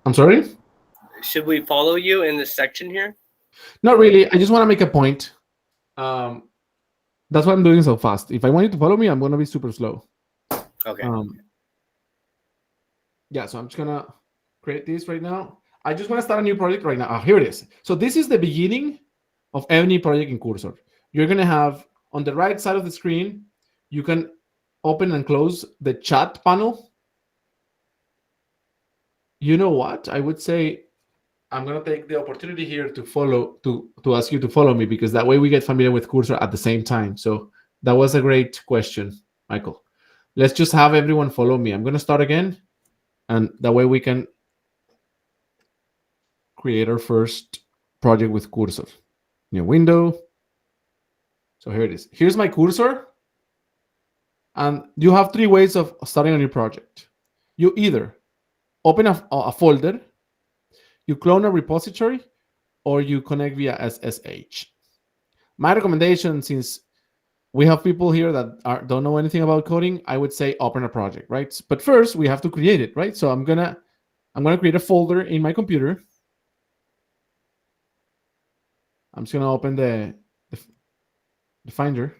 S1: I'm sorry?
S2: Should we follow you in this section here?
S1: Not really. I just want to make a point. That's why I'm doing so fast. If I want you to follow me, I'm going to be super slow.
S2: Okay.
S1: Yeah, so I'm just going to create this right now. I just want to start a new project right now. Here it is. So this is the beginning of any project in Cursor. You're going to have on the right side of the screen, you can open and close the chat panel. You know what? I would say I'm going to take the opportunity here to ask you to follow me, because that way we get familiar with Cursor at the same time. So that was a great question, Michael. Let's just have everyone follow me. I'm going to start again, and that way we can create our first project with Cursor. New window. So here it is. Here's my Cursor. And you have three ways of starting a new project. You either open a folder, you clone a repository, or you connect via SSH. My recommendation, since we have people here that don't know anything about coding, I would say open a project, right? But first, we have to create it, right? So I'm gonna create a folder in my computer. I'm just gonna open the Finder.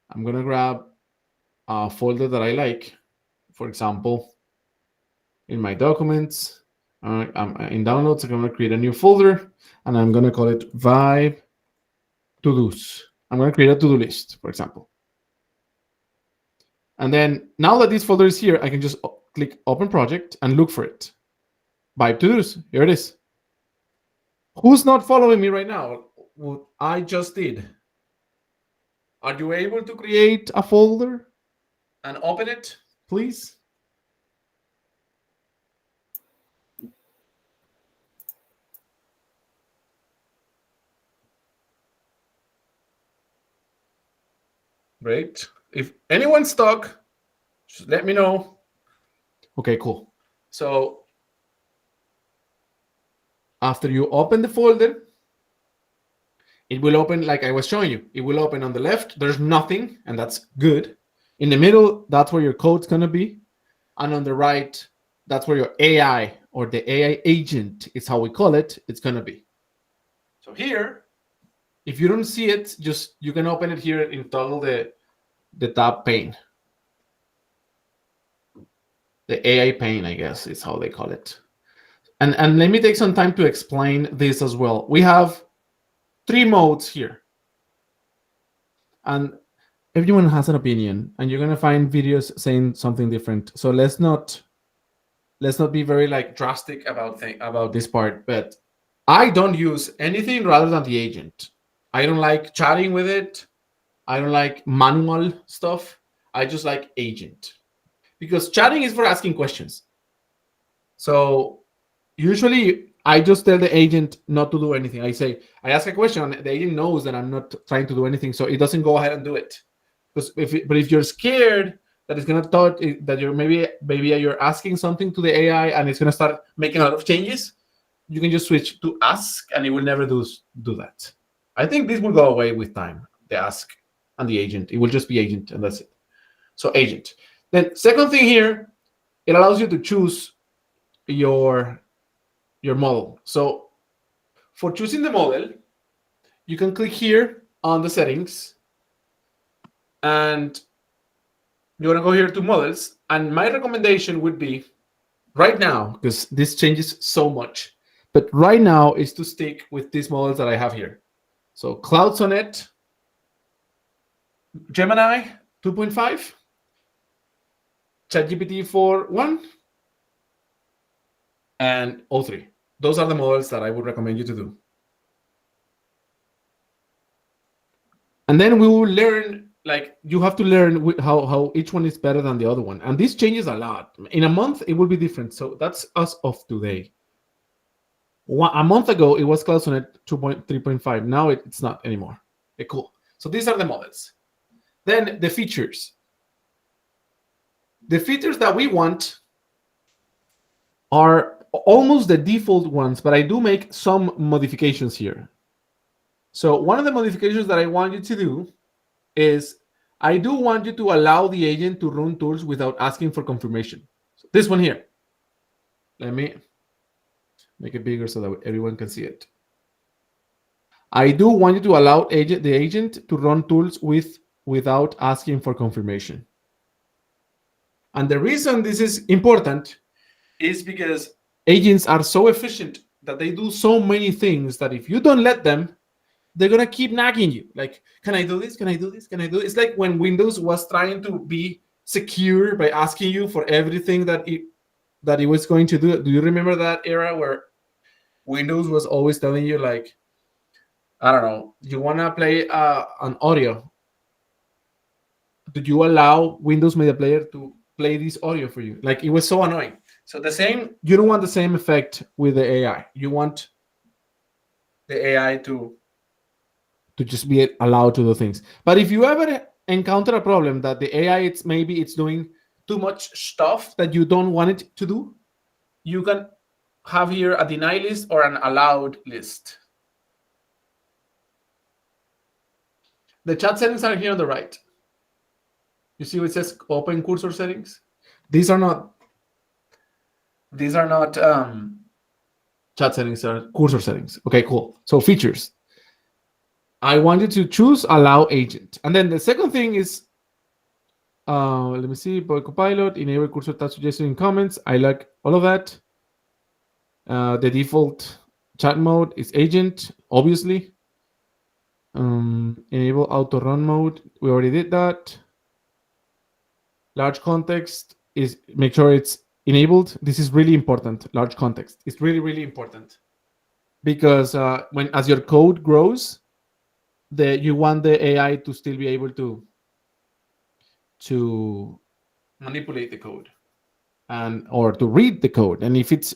S1: I'm gonna grab a folder that I like. For example, in my documents, I'm in downloads, I'm gonna create a new folder, and I'm gonna call it Vibe To-Dos. I'm gonna create a to-do list, for example. And then now that this folder is here, I can just click Open Project and look for it. Vibe To-Dos. Here it is. Who's not following me right now? What I just did. Are you able to create a folder and open it, please? Great. If anyone's stuck, just let me know. Okay, cool. So after you open the folder, it will open like I was showing you. It will open on the left. There's nothing, and that's good. In the middle, that's where your code's going to be. And on the right, that's where your AI, or the AI agent is how we call it, it's going to be. So here, if you don't see it, just you can open it here and toggle the tab pane. The AI pane, I guess, is how they call it. And let me take some time to explain this as well. We have three modes here. And everyone has an opinion, and you're going to find videos saying something different. So let's not be very like drastic about this part. But I don't use anything rather than the agent. I don't like chatting with it. I don't like manual stuff. I just like agent, because chatting is for asking questions. So usually I just tell the agent not to do anything. I ask a question, and the agent knows that I'm not trying to do anything, so it doesn't go ahead and do it. But if you're scared that it's gonna thought that you're maybe you're asking something to the AI and it's gonna start making a lot of changes, you can just switch to ask, and it will never do that. I think this will go away with time. The ask and the agent, it will just be agent, and that's it. So agent. Then second thing here, it allows you to choose your model. So for choosing the model, you can click here on the settings, and you want to go here to models. And my recommendation would be right now, because this changes so much, but right now is to stick with these models that I have here. So Cloud Sonnet, Gemini 2.5, ChatGPT 4.1, and O3. Those are the models that I would recommend you to do. And then we will learn, like you have to learn how each one is better than the other one. And this changes a lot. In a month, it will be different. So that's us of today. A month ago, it was Cloud Sonnet 2.3.5. Now it's not anymore. Okay, cool. So these are the models. Then the features. The features that we want are almost the default ones, but I do make some modifications here. So one of the modifications that I want you to do is I do want you to allow the agent to run tools without asking for confirmation. So this one here. Let me make it bigger so that everyone can see it. I do want you to allow the agent to run tools without asking for confirmation. And the reason this is important is because agents are so efficient that they do so many things that if you don't let them, they're gonna keep nagging you. Like, can I do this? Can I do this? Can I do this? It's like when Windows was trying to be secure by asking you for everything that it was going to do. Do you remember that era where Windows was always telling you, like, I don't know, you wanna play an audio? Do you allow Windows Media Player to play this audio for you? Like, it was so annoying. So you don't want the same effect with the AI. You want the AI to just be allowed to do things. But if you ever encounter a problem that the AI it's doing too much stuff that you don't want it to do, you can have here a deny list or an allowed list. The chat settings are here on the right. You see what it says open cursor settings? These are not chat settings, are cursor settings. Okay, cool. So features. I wanted to choose allow agent. And then the second thing is, let me see, Copilot, enable cursor touch suggestion in comments. I like all of that. The default chat mode is agent, obviously. Enable auto run mode. We already did that. Large context is make sure it's enabled. This is really important. Large context. It's really, really important because as your code grows, you want the AI to still be able to manipulate the code or to read the code. And if it's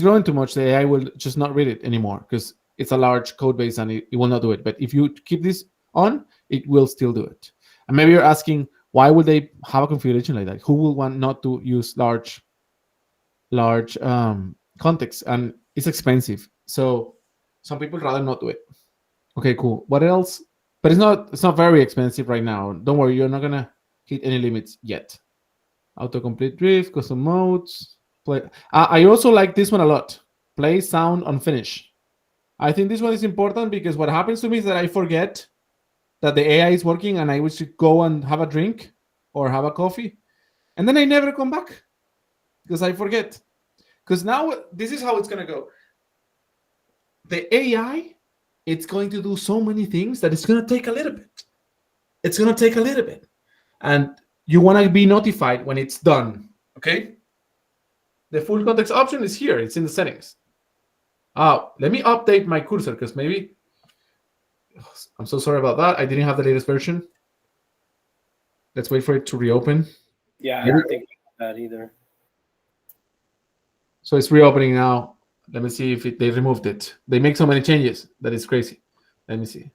S1: growing too much, the AI will just not read it anymore because it's a large code base and it will not do it. But if you keep this on, it will still do it. And maybe you're asking, why would they have a configuration like that? Who will want not to use large context? And it's expensive. So some people rather not do it. Okay, cool. What else? But it's not very expensive right now. Don't worry, you're not gonna hit any limits yet. Autocomplete drift, custom modes. I also like this one a lot. Play sound on finish. I think this one is important because what happens to me is that I forget that the AI is working and I wish to go and have a drink or have a coffee. And then I never come back because I forget. Because now this is how it's gonna go. The AI, it's going to do so many things that it's going to take a little bit. It's going to take a little bit. And you want to be notified when it's done, okay? The full context option is here. It's in the settings. Let me update my cursor because maybe... I'm so sorry about that. I didn't have the latest version. Let's wait for it to reopen.
S2: Yeah, I didn't think about that either.
S1: So it's reopening now. Let me see if they removed it. They make so many changes that it's crazy. Let me see.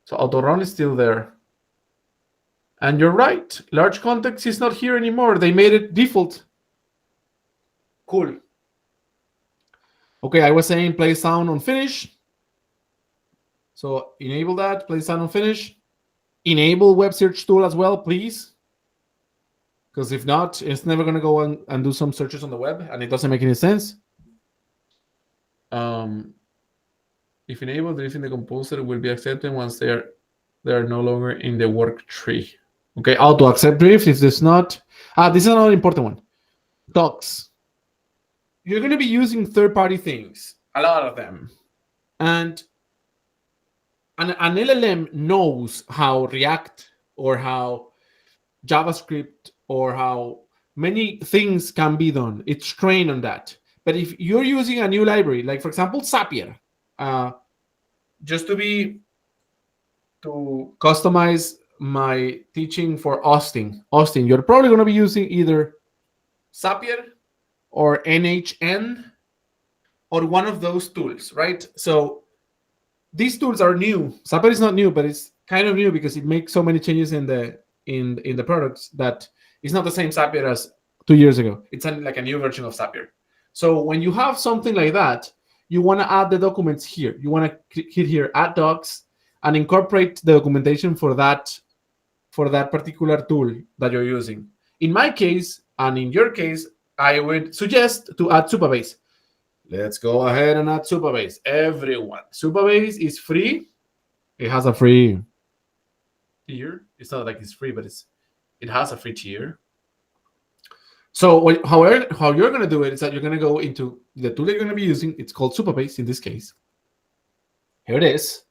S1: So auto run is still there. And you're right. Large context is not here anymore. They made it default. Cool. Okay, I was saying play sound on finish. So enable that. Play sound on finish. Enable web search tool as well, please. Because if not, it's never going to go and do some searches on the web, and it doesn't make any sense. If enabled, drifting the composer will be accepted once they are no longer in the work tree. Okay, auto accept drift if there's not. This is another important one. Docs. You're going to be using third-party things, a lot of them, and an LLM knows how React or how JavaScript or how many things can be done. It's trained on that. But if you're using a new library, like for example, Zapier, just to customize my teaching for Austin, you're probably going to be using either Zapier or NHN or one of those tools, right? So these tools are new. Zapier is not new, but it's kind of new because it makes so many changes in the products that it's not the same Zapier as 2 years ago. It's like a new version of Zapier. So when you have something like that, you want to add the documents here. You want to hit here, add docs, and incorporate the documentation for that particular tool that you're using. In my case, and in your case, I would suggest to add Supabase. Let's go ahead and add Supabase. Everyone, Supabase is free. It has a free tier. It's not like it's free, but it has a free tier. So how you're going to do it is that you're going to go into the tool that you're going to be using. It's called Supabase in this case. Here it is.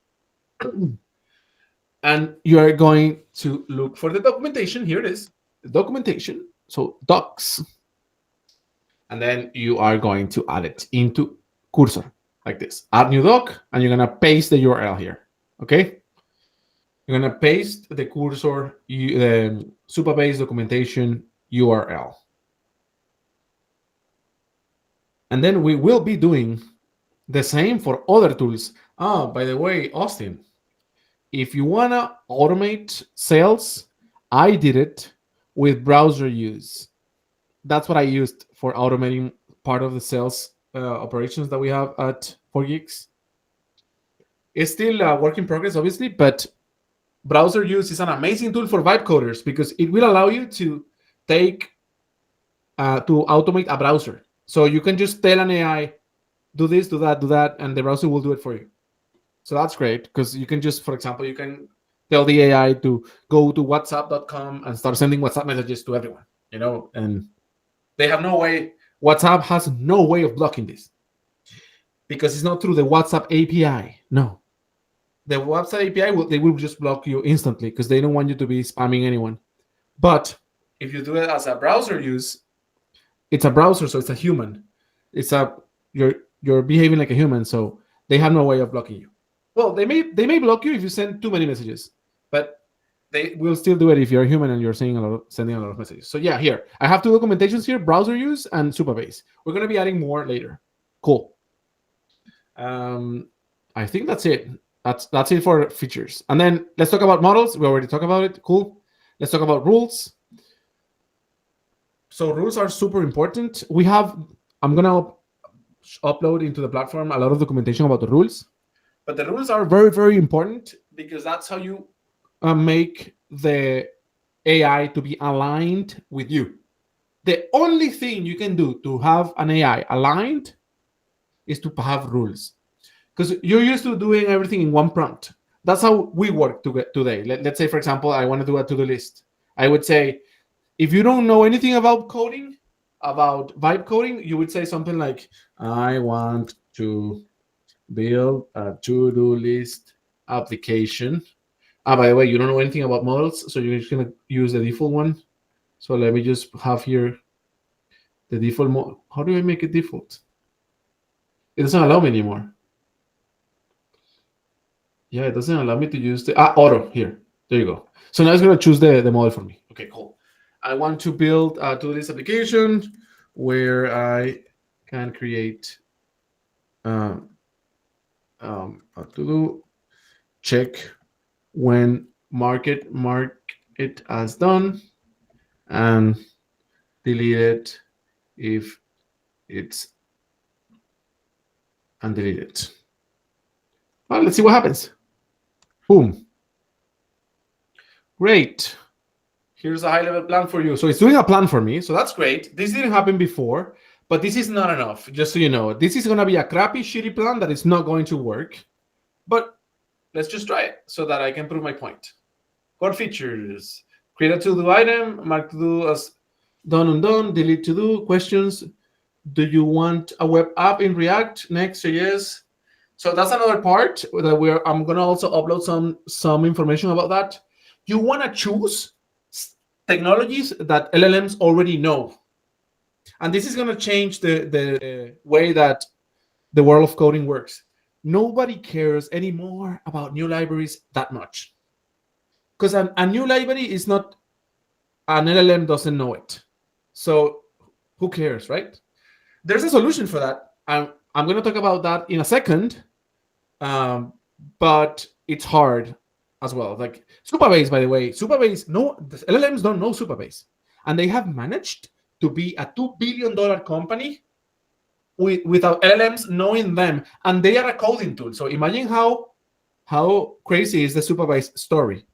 S1: And you are going to look for the documentation. Here it is, the documentation. So docs. And then you are going to add it into Cursor like this. Add new doc, and you're going to paste the URL here. Okay? You're going to paste the Cursor, the Supabase documentation URL. And then we will be doing the same for other tools. Oh, by the way, Austin, if you want to automate sales, I did it with browser use. That's what I used for automating part of the sales operations that we have at 4Geeks. It's still a work in progress, obviously, but browser use is an amazing tool for vibe coders because it will allow you to automate a browser. So you can just tell an AI, do this, do that, and the browser will do it for you. So that's great because you can just, for example, you can tell the AI to go to whatsapp.com and start sending WhatsApp messages to everyone, and they have no way, WhatsApp has no way of blocking this because it's not through the WhatsApp API. No. The WhatsApp API, they will just block you instantly because they don't want you to be spamming anyone. But if you do it as a browser use, it's a browser, so it's a human. You're behaving like a human, so they have no way of blocking you. Well, they may block you if you send too many messages, but they will still do it if you're a human and you're sending a lot of messages. So yeah, here I have two documentations here: browser use and Supabase. We're going to be adding more later. Cool. I think that's it. That's it for features. And then let's talk about models. We already talked about it. Cool. Let's talk about rules. So rules are super important. I'm going to upload into the platform a lot of documentation about the rules. But the rules are very, very important because that's how you make the AI to be aligned with you. The only thing you can do to have an AI aligned is to have rules. Because you're used to doing everything in one prompt. That's how we work today. Let's say, for example, I want to do a to-do list. I would say, if you don't know anything about coding, about vibe coding, you would say something like, I want to build a to-do list application. By the way, you don't know anything about models, so you're just going to use the default one. So let me just have here the default model. How do I make it default? It doesn't allow me anymore. Yeah, it doesn't allow me to use the auto here. There you go. So now it's going to choose the model for me. Okay, cool. I want to build a to-do list application where I can create a to-do check when mark it as done and delete it if it's and delete it. Well, let's see what happens. Boom. Great. Here's a high-level plan for you. So it's doing a plan for me. So that's great. This didn't happen before, but this is not enough. Just so you know, this is going to be a crappy, shitty plan that is not going to work. But let's just try it so that I can prove my point. Core features. Create a to-do item. Mark to-do as done, undone. Delete to-do. Questions. Do you want a web app in React? Next or yes? So that's another part that I'm going to also upload some information about that. You want to choose technologies that LLMs already know. And this is going to change the way that the world of coding works. Nobody cares anymore about new libraries that much. Because a new library is not, an LLM doesn't know it. So who cares, right? There's a solution for that. I'm going to talk about that in a second. But it's hard as well. Like Supabase, by the way, the LLMs don't know Supabase. And they have managed to be a $2 billion company without LLMs knowing them. And they are a coding tool. So imagine how how crazy is the supervised story?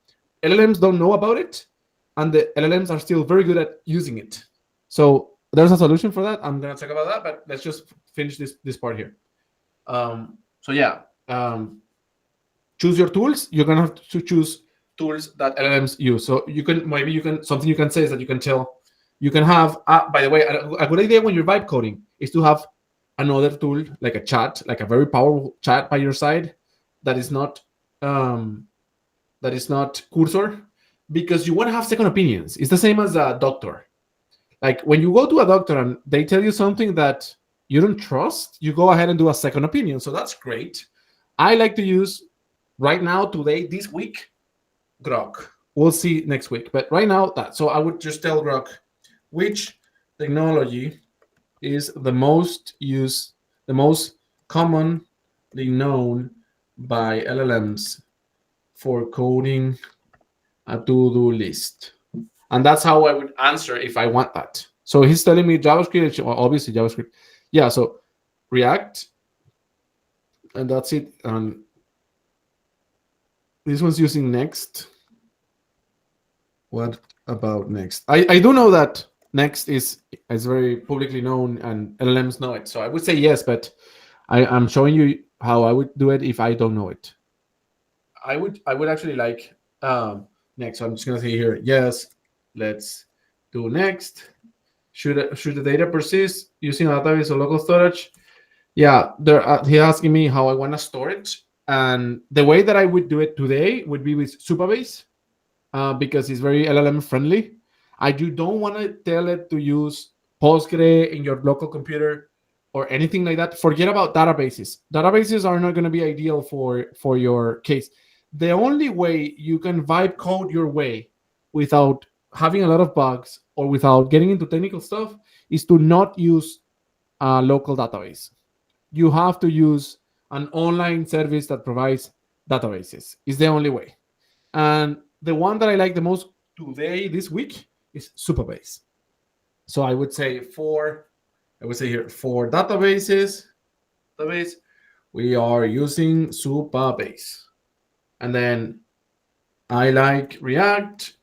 S1: LLMs don't know about it, and the LLMs are still very good at using it. So there's a solution for that. I'm gonna talk about that, but let's just finish this part here. So yeah, choose your tools. You're gonna have to choose tools that LLMs use. So you can something you can say is that you can tell. You can have, by the way, a good idea when you're vibe coding is to have another tool like a chat, like a very powerful chat by your side that is not cursor, because you want to have second opinions. It's the same as a doctor. Like when you go to a doctor and they tell you something that you don't trust, you go ahead and do a second opinion. So that's great. I like to use right now, today, this week, Grok. We'll see next week. But right now, that. So I would just tell Grok which technology is the most commonly known by LLMs for coding a to-do list. And that's how I would answer if I want that. So he's telling me JavaScript, obviously JavaScript. Yeah, so React, and that's it. And this one's using Next. What about Next? I do know that Next is very publicly known and LLMs know it. So I would say yes, but I'm showing you how I would do it if I don't know it. I would actually like Next. So I'm just gonna say here, yes, let's do Next. Should the data persist using a database or local storage? Yeah, he's asking me how I want to store it, and the way that I would do it today would be with Supabase, because it's very LLM friendly. Don't want to tell it to use Postgre in your local computer or anything like that. Forget about databases. Databases are not going to be ideal for your case. The only way you can vibe code your way without having a lot of bugs or without getting into technical stuff is to not use a local database. You have to use an online service that provides databases. It's the only way. And the one that I like the most today, this week, is Supabase. So I would say here for database, we are using Supabase. And then I like React.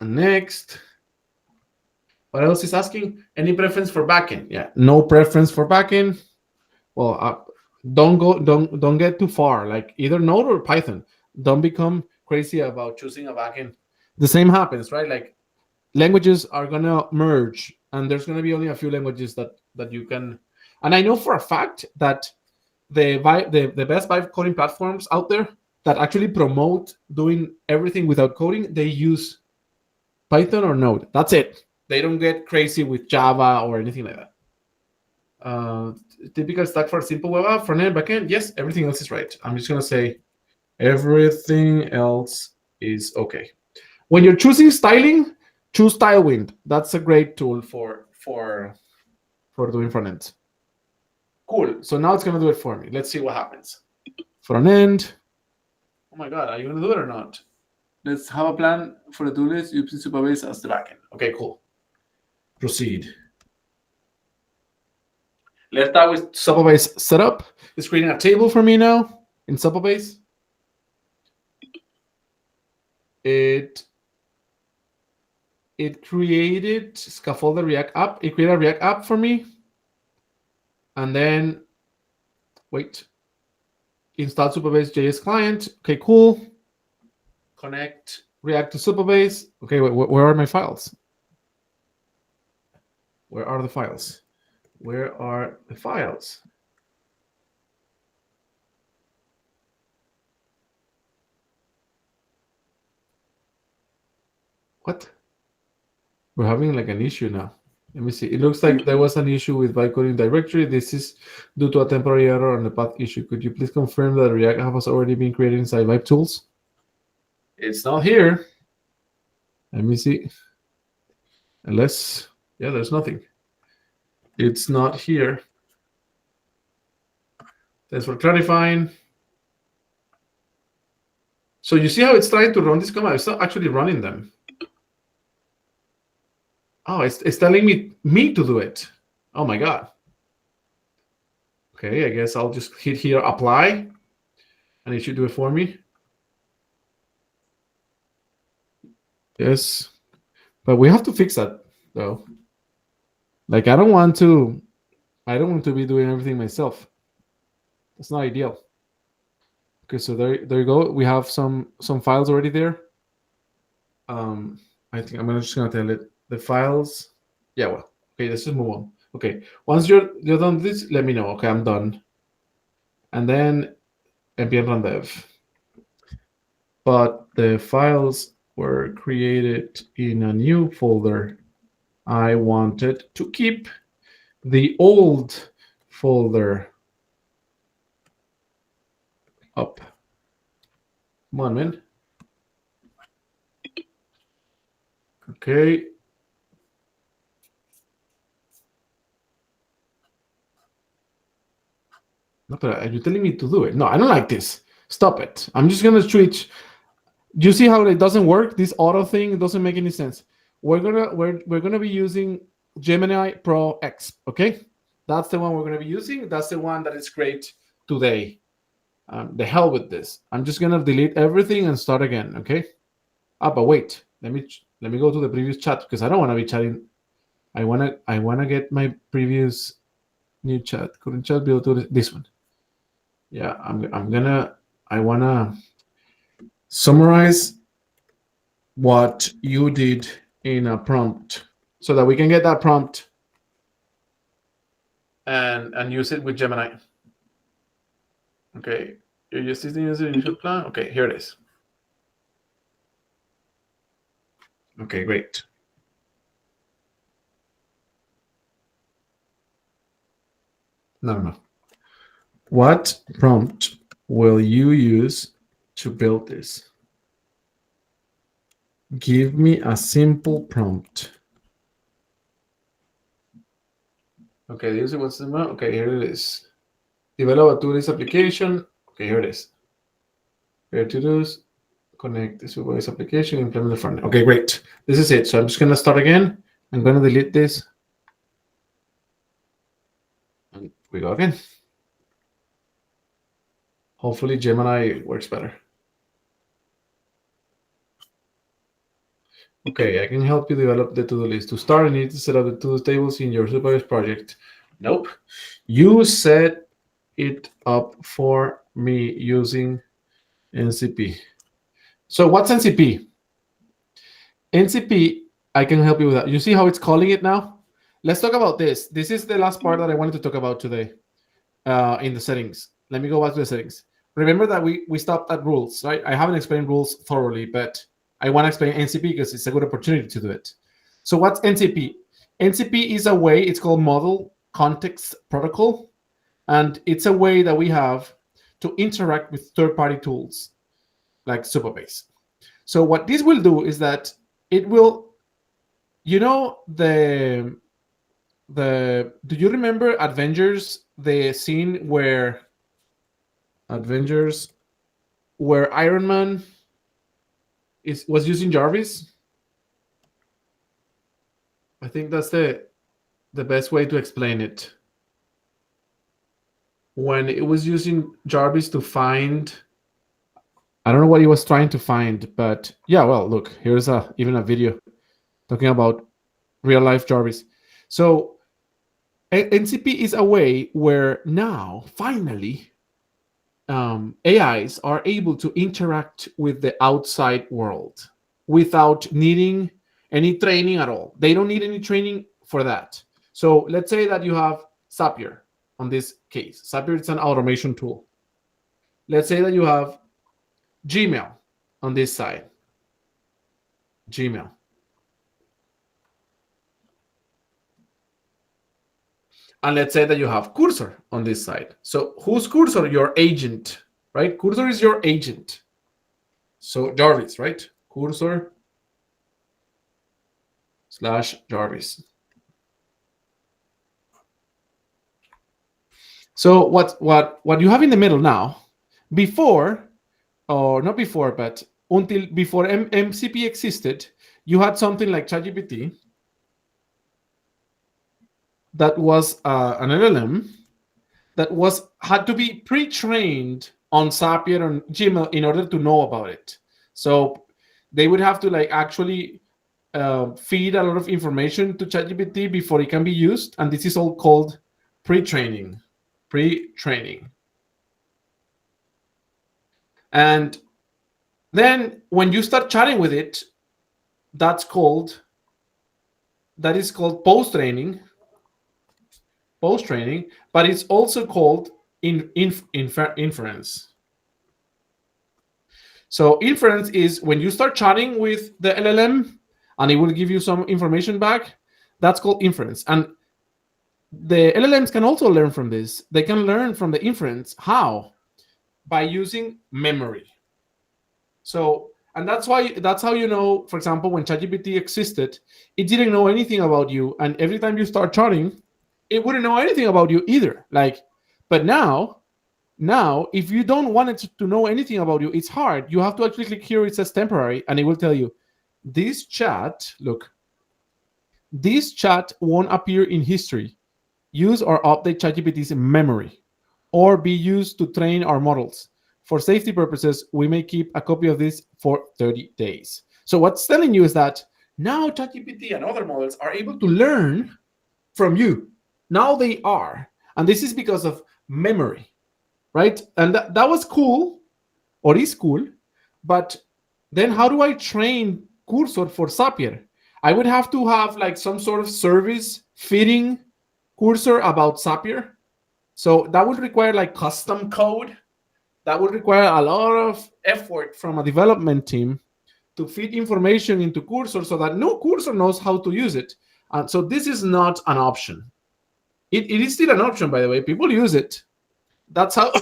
S1: And next, what else is asking? Any preference for backend? Yeah, no preference for backend. Well, don't get too far. Like either Node or Python. Don't become crazy about choosing a backend. The same happens, right? Like languages are gonna merge, and there's gonna be only a few languages that you can. And I know for a fact that the best vibe coding platforms out there that actually promote doing everything without coding, they use Python or Node. That's it. They don't get crazy with Java or anything like that. Typical stack for simple web app, front end, back end. Yes, everything else is right. I'm just gonna say everything else is okay. When you're choosing styling, choose Tailwind. That's a great tool for doing front end. Cool. So now it's gonna do it for me. Let's see what happens. Front end. Oh my God, are you gonna do it or not? Let's have a plan for the to-do list using Supabase as the backend. Okay, cool. Proceed. Let's start with Supabase setup. It's creating a table for me now in Supabase. It created Scaffolder React app. It created a React app for me. And then, install Supabase JS client. Okay, cool. Connect React to Supabase. Okay, where are my files? Where are the files? Where are the files? What? We're having like an issue now. Let me see. It looks like there was an issue with bytecoding directory. This is due to a temporary error on the path issue. Could you please confirm that React has already been created inside Vibe Tools? It's not here. Let me see. Unless, yeah, there's nothing. It's not here. Thanks for clarifying. So you see how it's trying to run this command? It's not actually running them. Oh, it's telling me to do it. Oh my God. Okay, I guess I'll just hit here, apply. and it should do it for me. Yes, but we have to fix that though. Like I don't want to be doing everything myself. That's not ideal. Okay, so there you go. We have some files already there. I think I'm just gonna tell it the files. Yeah, well, okay, let's just move on. Okay, once you're done with this, let me know. Okay, I'm done. And then npm run dev. But the files were created in a new folder. I wanted to keep the old folder up. Come on, man. Okay. No, but are you telling me to do it? No, I don't like this. Stop it. I'm just gonna switch. Do you see how it doesn't work? This auto thing doesn't make any sense. We're gonna be using Gemini Pro X. Okay, that's the one we're gonna be using. That's the one that is great today. The hell with this. I'm just gonna delete everything and start again. Okay. But wait. Let me go to the previous chat because I don't want to be chatting. I wanna get my previous new chat. Couldn't chat be able to this one. Yeah, I wanna summarize what you did in a prompt so that we can get that prompt and use it with Gemini. Okay, you're just using the initial plan. Okay, here it is. Okay, great. No. What prompt will you use to build this? Give me a simple prompt. Okay, this is what's the amount. Okay, here it is. Develop a to-do application. Okay, here it is. Here to-dos. Connect this with this application. Implement the front end. Okay, great. This is it. So I'm just going to start again. I'm going to delete this. And we go again. Hopefully Gemini works better. Okay, I can help you develop the to-do list. To start, you need to set up the to-do tables in your supervised project. Nope. You set it up for me using NCP. So what's NCP? NCP, I can help you with that. You see how it's calling it now? Let's talk about this. This is the last part that I wanted to talk about today in the settings. Let me go back to the settings. Remember that we stopped at rules, right? I haven't explained rules thoroughly, but I want to explain NCP because it's a good opportunity to do it. So what's NCP? NCP is a way, it's called Model Context Protocol, and it's a way that we have to interact with third-party tools like Supabase. So what this will do is that it will, you know, do you remember Avengers, the scene where Iron Man was using Jarvis? I think that's the best way to explain it. When it was using Jarvis to find, I don't know what he was trying to find, but yeah, well, look, here's even a video talking about real life Jarvis. So NCP is a way where now, finally, AIs are able to interact with the outside world without needing any training at all. They don't need any training for that. So let's say that you have Zapier on this case. Zapier is an automation tool. Let's say that you have Gmail on this side. Gmail. And let's say that you have Cursor on this side. So who's Cursor? Your agent, right? Cursor is your agent. So Jarvis, right? Cursor / Jarvis. So what you have in the middle now, before, or not before, but until before MCP existed, you had something like ChatGPT that was an LLM that had to be pre-trained on Zapier on Gmail in order to know about it. So they would have to like actually feed a lot of information to ChatGPT before it can be used, and this is all called pre-training. Pre-training. And then when you start chatting with it, that is called post-training. Post-training, but it's also called inference. So inference is when you start chatting with the LLM and it will give you some information back. That's called inference. And the LLMs can also learn from this. They can learn from the inference. How? By using memory. So, and that's how you know, for example, when ChatGPT existed, it didn't know anything about you. And every time you start chatting, it wouldn't know anything about you either. But now, if you don't want it to know anything about you, it's hard. You have to actually click here. It says temporary, and it will tell you, this chat won't appear in history. Use or update ChatGPT's memory, or be used to train our models. For safety purposes, we may keep a copy of this for 30 days. So what's telling you is that now ChatGPT and other models are able to learn from you. Now they are. And this is because of memory, right? And that was cool, or is cool. But then how do I train Cursor for Zapier? I would have to have like some sort of service fitting Cursor about Zapier. So that would require like custom code. That would require a lot of effort from a development team to feed information into Cursor so that no Cursor knows how to use it. So this is not an option. It is still an option, by the way. People use it. That's how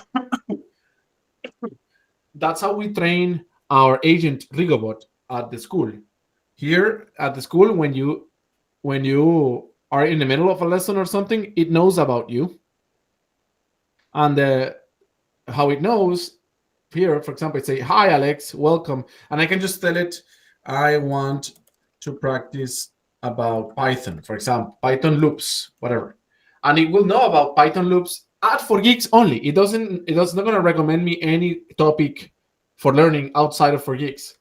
S1: we train our agent Rigobot at the school. Here at the school, when you are in the middle of a lesson or something, it knows about you. And how it knows, here, for example, it say, hi, Alex, welcome. And I can just tell it, I want to practice about Python, for example, Python loops, whatever. And it will know about Python loops at 4Geeks only. It's not going to recommend me any topic for learning outside of 4Geeks.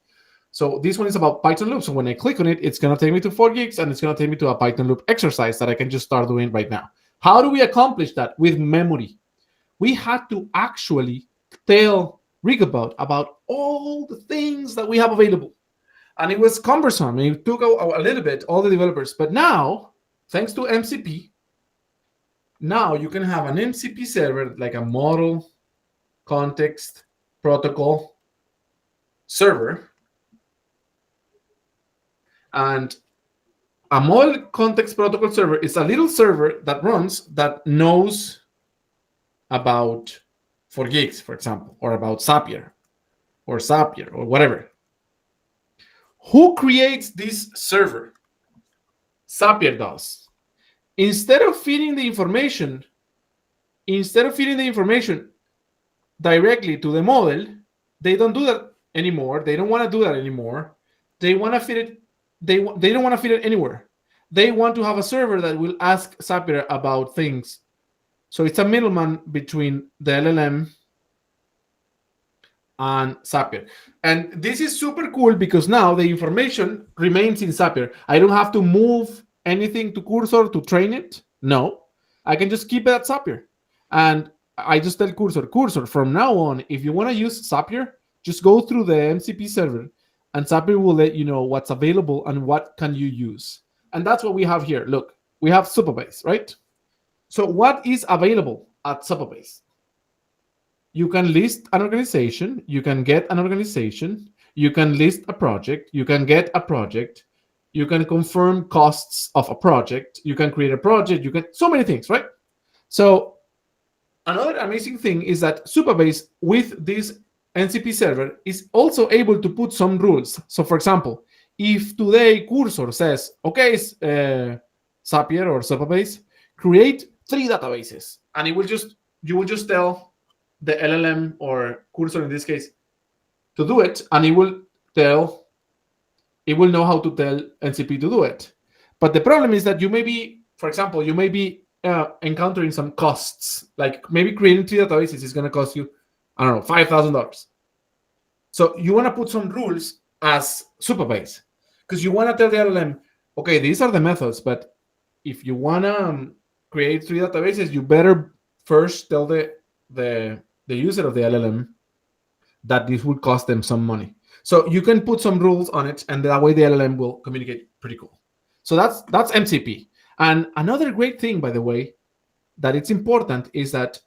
S1: So this one is about Python loops. So when I click on it, it's going to take me to 4Geeks, and it's going to take me to a Python loop exercise that I can just start doing right now. How do we accomplish that? With memory. We had to actually tell Rigobot about all the things that we have available. And it was cumbersome. It took a little bit, all the developers. But now, thanks to MCP, now you can have an MCP server, like a model context protocol server. And a model context protocol server is a little server that runs, that knows about 4Geeks, for example, or about Zapier or whatever. Who creates this server? Zapier does. Instead of feeding the information directly to the model, they don't do that anymore. They don't want to do that anymore. They want to feed it. They don't want to feed it anywhere. They want to have a server that will ask Zapier about things. So it's a middleman between the LLM and Zapier. And this is super cool because now the information remains in Zapier. I don't have to move anything to Cursor to train it. No, I can just keep it at Zapier. And I just tell Cursor, from now on, if you want to use Zapier, just go through the MCP server, and Zapier will let you know what's available and what can you use. And that's what we have here. Look, we have Supabase, right? So what is available at Supabase? You can list an organization. You can get an organization. You can list a project. You can get a project. You can confirm costs of a project. You can create a project. You can, so many things, right? So another amazing thing is that Supabase with this NCP server is also able to put some rules. So for example, if today Cursor says, okay, Zapier or Supabase, create 3 databases, and you will just tell the LLM or Cursor in this case to do it, and it will know how to tell NCP to do it. But the problem is that you may be, for example, encountering some costs. Like maybe creating 3 databases is going to cost you I don't know, $5,000. So you want to put some rules as supervised, because you want to tell the LLM, okay, these are the methods, but if you want to create 3 databases, you better first tell the user of the LLM that this would cost them some money. So you can put some rules on it, and that way the LLM will communicate pretty cool. So that's MCP. And another great thing, by the way, that it's important is that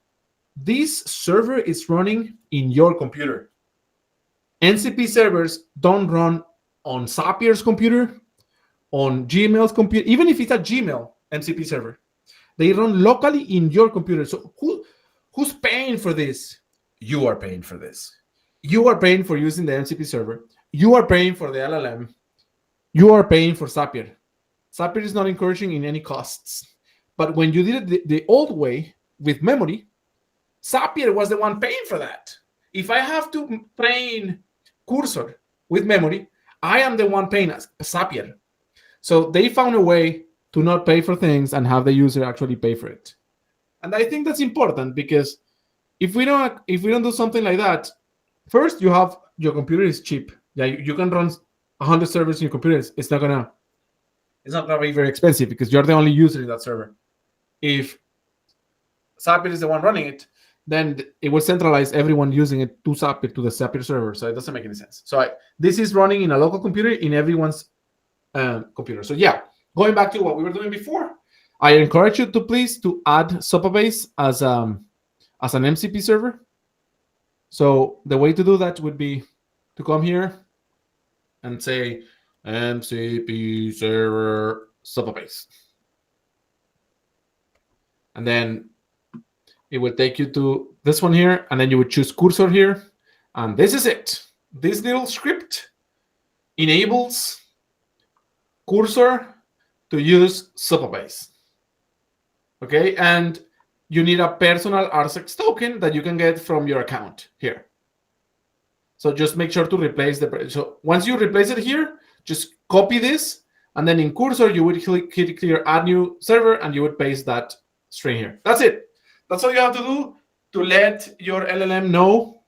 S1: this server is running in your computer. MCP servers don't run on Zapier's computer, on Gmail's computer, even if it's a Gmail MCP server. They run locally in your computer. So who's paying for this? You are paying for this. You are paying for using the MCP server. You are paying for the LLM. You are paying for Zapier. Zapier is not encouraging in any costs. But when you did it the old way with memory, Zapier was the one paying for that. If I have to train Cursor with memory, I am the one paying as Zapier. So they found a way to not pay for things and have the user actually pay for it. And I think that's important, because if we don't do something like that, first you have your computer is cheap. Yeah, you can run 100 servers in your computer. It's not gonna be very expensive because you're the only user in that server. If Zapier is the one running it, then it will centralize everyone using it to Zapier, to the Zapier server. So it doesn't make any sense. So this is running in a local computer in everyone's computer. So yeah, going back to what we were doing before, I encourage you to please to add Supabase as an MCP server. So the way to do that would be to come here and say MCP server Supabase. And then it would take you to this one here, and then you would choose Cursor here. And this is it. This little script enables Cursor to use Supabase. Okay, and you need a personal RSX token that you can get from your account here. So just make sure to replace so once you replace it here, just copy this, and then in Cursor you would hit clear add new server, and you would paste that string here. That's it. That's all you have to do to let your LLM know,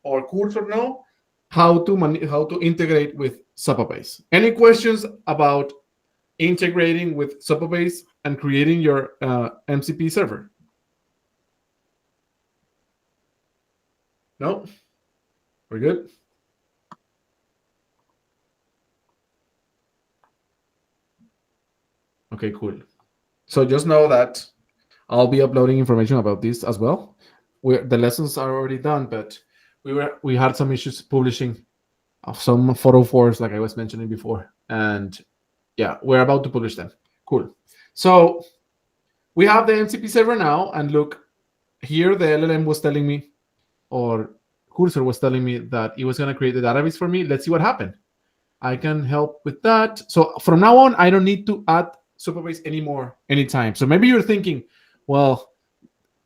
S1: or Cursor know, how to integrate with Supabase. Any questions about integrating with Supabase and creating your MCP server? No? We're good? Okay, cool. So just know that I'll be uploading information about this as well. The lessons are already done, but we had some issues publishing of some 404s, like I was mentioning before. And yeah, we're about to publish them. Cool. So we have the MCP server now, and look, here the LLM was telling me, or Cursor was telling me that it was going to create the database for me. Let's see what happened. I can help with that. So from now on, I don't need to add Supabase anymore anytime. So maybe you're thinking, well,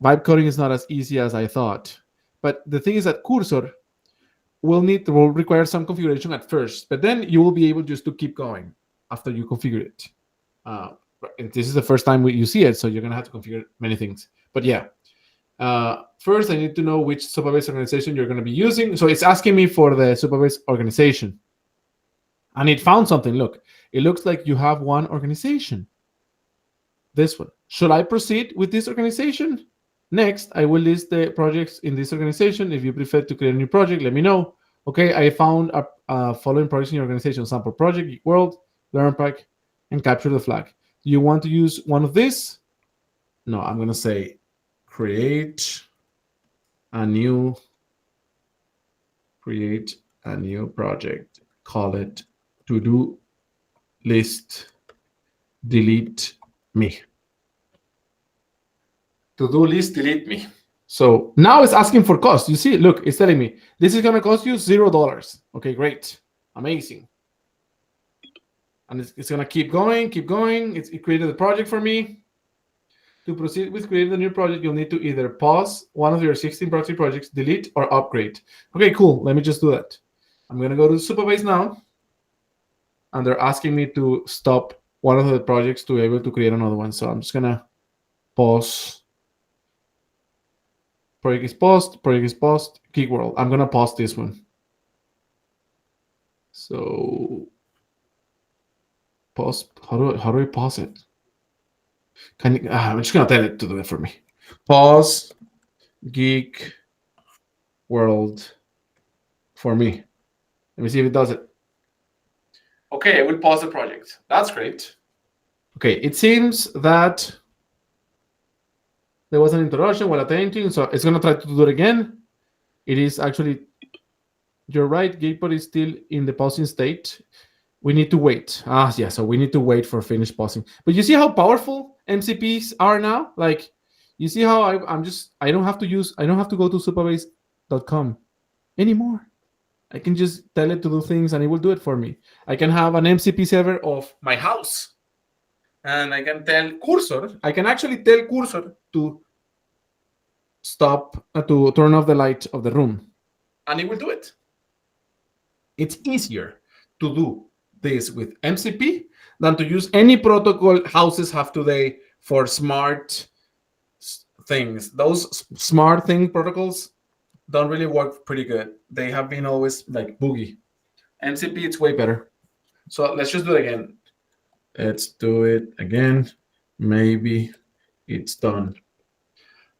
S1: vibe coding is not as easy as I thought. But the thing is that Cursor will require some configuration at first, but then you will be able just to keep going after you configure it. And this is the first time you see it, so you're going to have to configure many things. But yeah, first I need to know which Supabase organization you're going to be using. So it's asking me for the Supabase organization. And it found something. Look, it looks like you have one organization. This one. Should I proceed with this organization? Next, I will list the projects in this organization. If you prefer to create a new project, let me know. Okay, I found following projects in your organization: sample project, Geek World, Learn Pack, and Capture the Flag. Do you want to use one of these? No, I'm going to say create a new project. Call it to-do list delete me. To-do list delete me. So now it's asking for cost. You see, look, it's telling me this is going to cost you $0. Okay, great. Amazing. And it's going to keep going, keep going. It created a project for me. To proceed with creating a new project, you'll need to either pause one of your 16 projects, delete, or upgrade. Okay, cool. Let me just do that. I'm going to go to Supabase now. And they're asking me to stop one of the projects to be able to create another one. So I'm just going to pause Project is paused. Project is paused. Geek World. I'm gonna pause this one. So pause. How do I pause it? I'm just gonna tell it to do it for me. Pause Geek World for me. Let me see if it does it. Okay, I will pause the project. That's great. Okay, it seems that there was an interruption while attempting, so it's gonna try to do it again. It is actually, you're right, Geekpod is still in the pausing state. We need to wait. Yeah, so we need to wait for finish pausing. But you see how powerful MCPs are now? Like, you see how I don't have to go to superbase.com anymore. I can just tell it to do things and it will do it for me. I can have an MCP server of my house. And I can actually tell Cursor to stop, to turn off the light of the room. And it will do it. It's easier to do this with MCP than to use any protocol houses have today for smart things. Those smart thing protocols don't really work pretty good. They have been always like boogie. MCP, it's way better. So let's just do it again. Let's do it again. Maybe it's done.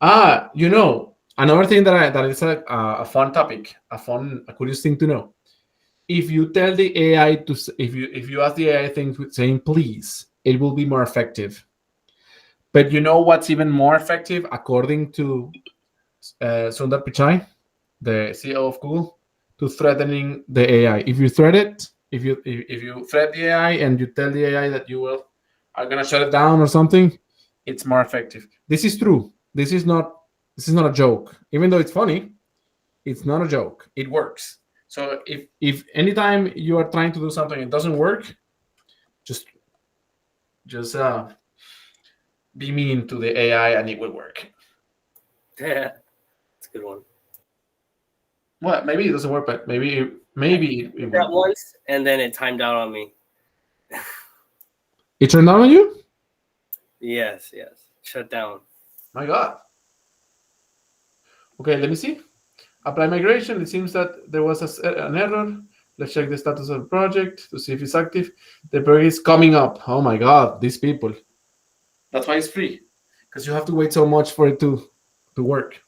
S1: Another thing that is a fun topic, a curious thing to know. If you tell the AI if you ask the AI things with saying please, it will be more effective. But you know what's even more effective, according to Sundar Pichai, the CEO of Google, to threatening the AI. If you threat it, if you threat the AI and you tell the AI that you are gonna shut it down or something, it's more effective. This is true. This is not a joke. Even though it's funny, it's not a joke. It works. So if anytime you are trying to do something and it doesn't work, just be mean to the AI and it will work.
S2: Yeah, it's a good one.
S1: Well, maybe it doesn't work, but maybe it
S2: Did that
S1: will.
S2: once, and then it timed out on me.
S1: It turned down on you?
S2: Yes, shut down.
S1: My God. Okay, let me see. Apply migration. It seems that there was an error. Let's check the status of the project to see if it's active. The project is coming up. Oh my God, these people. That's why it's free, because you have to wait so much for it to work.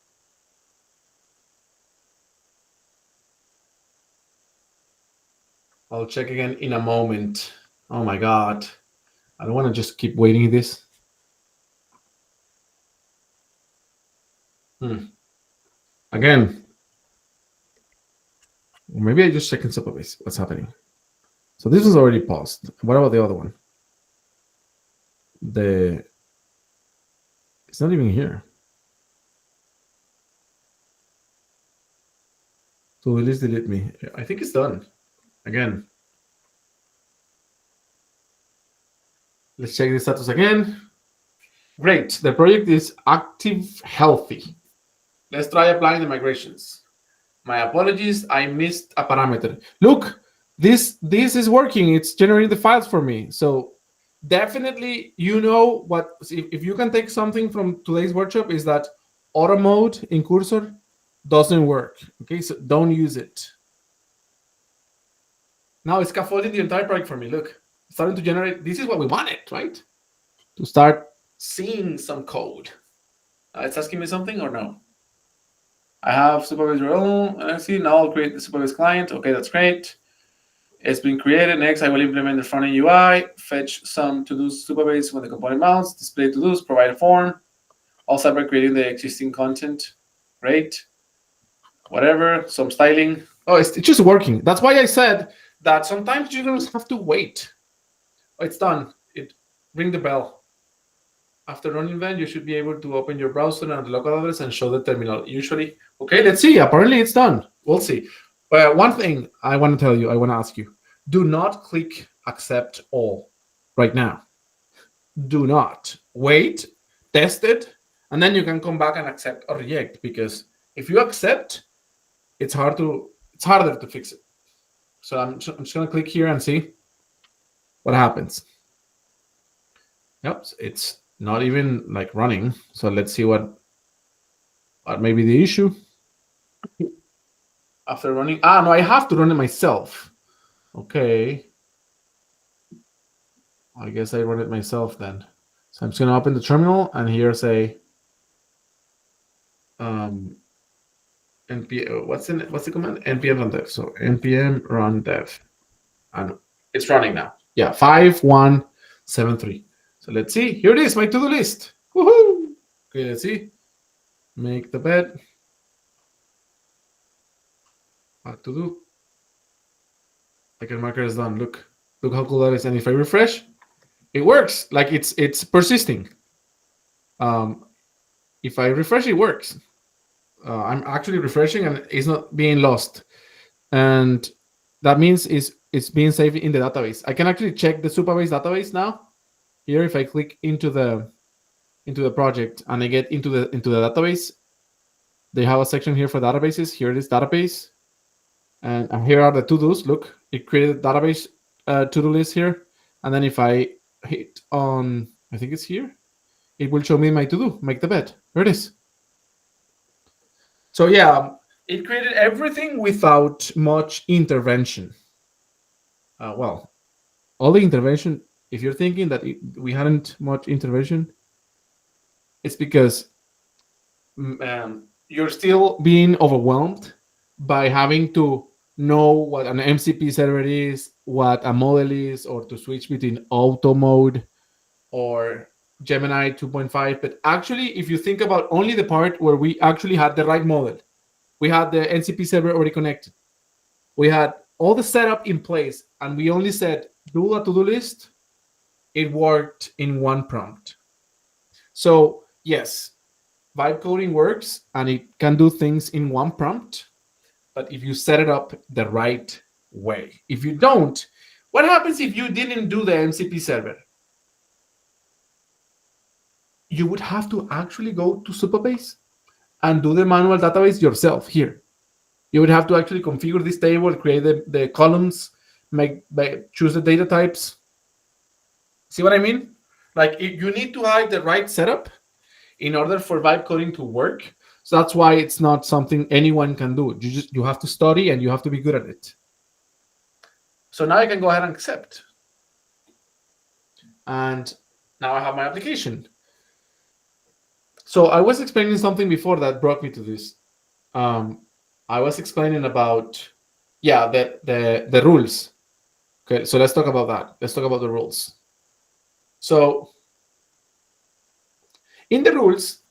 S1: I'll check again in a moment. Oh my God. I don't want to just keep waiting this. Again. Maybe I just check in Superbase. What's happening? So this was already paused. What about the other one? It's not even here. So release delete me. I think it's done. Again. Let's check the status again. Great. The project is active, healthy. Let's try applying the migrations. My apologies, I missed a parameter. Look, this is working. It's generating the files for me. So definitely, what, if you can take something from today's workshop, is that auto mode in Cursor doesn't work. Okay, so don't use it. Now it's scaffolding the entire project for me. Look, it's starting to generate. This is what we wanted, right? To start seeing some code. It's asking me something or no? I have Superbase role. Let's see. Now I'll create the Superbase client. Okay, that's great. It's been created. Next, I will implement the front-end UI, fetch some to-dos Superbase with the component mounts, display to-dos, provide a form. I'll start by creating the existing content. Great. Whatever. Some styling. Oh, it's just working. That's why I said that sometimes you're going to have to wait. Oh, it's done. Ring the bell. After running that, you should be able to open your browser and the local address and show the terminal. Usually, okay, let's see. Apparently, it's done. We'll see. One thing I want to tell you, I want to ask you, do not click accept all right now. Do not. Wait, test it, and then you can come back and accept or reject, because if you accept, it's harder to fix it. So I'm just going to click here and see what happens. Yep, it's not even like running. So let's see what. What may be the issue? After running, no, I have to run it myself. Okay. I guess I run it myself then. So I'm just gonna open the terminal and here say npm. What's the command? npm run dev. So npm run dev, and it's running now. Yeah, 5173. So let's see. Here it is, my to-do list. Woohoo! Okay, let's see. Make the bed. What to do? Icon marker is done. Look how cool that is. And if I refresh, it works. Like it's persisting. If I refresh, it works. I'm actually refreshing and it's not being lost. And that means it's being saved in the database. I can actually check the Supabase database now. Here, if I click into the project and I get into the database, they have a section here for databases. Here it is, database. And here are the to-dos. Look, it created database to-do list here. And then if I hit on, I think it's here, it will show me my to-do, make the bed. There it is. So yeah, it created everything without much intervention. Well, all the intervention, if you're thinking that we hadn't much intervention, it's because you're still being overwhelmed by having to know what an MCP server is, what a model is, or to switch between auto mode or Gemini 2.5. But actually, if you think about only the part where we actually had the right model, we had the NCP server already connected, we had all the setup in place, and we only said do a to-do list, it worked in one prompt. So yes, vibe coding works and it can do things in one prompt, but if you set it up the right way. If you don't, what happens if you didn't do the MCP server? You would have to actually go to Supabase and do the manual database yourself here. You would have to actually configure this table, create the columns, choose the data types. See what I mean? Like you need to have the right setup in order for vibe coding to work. So that's why it's not something anyone can do. You have to study and you have to be good at it. So now I can go ahead and accept. And now I have my application. So I was explaining something before that brought me to this. I was explaining about, the rules. Okay, so let's talk about that. Let's talk about the rules. So in the rules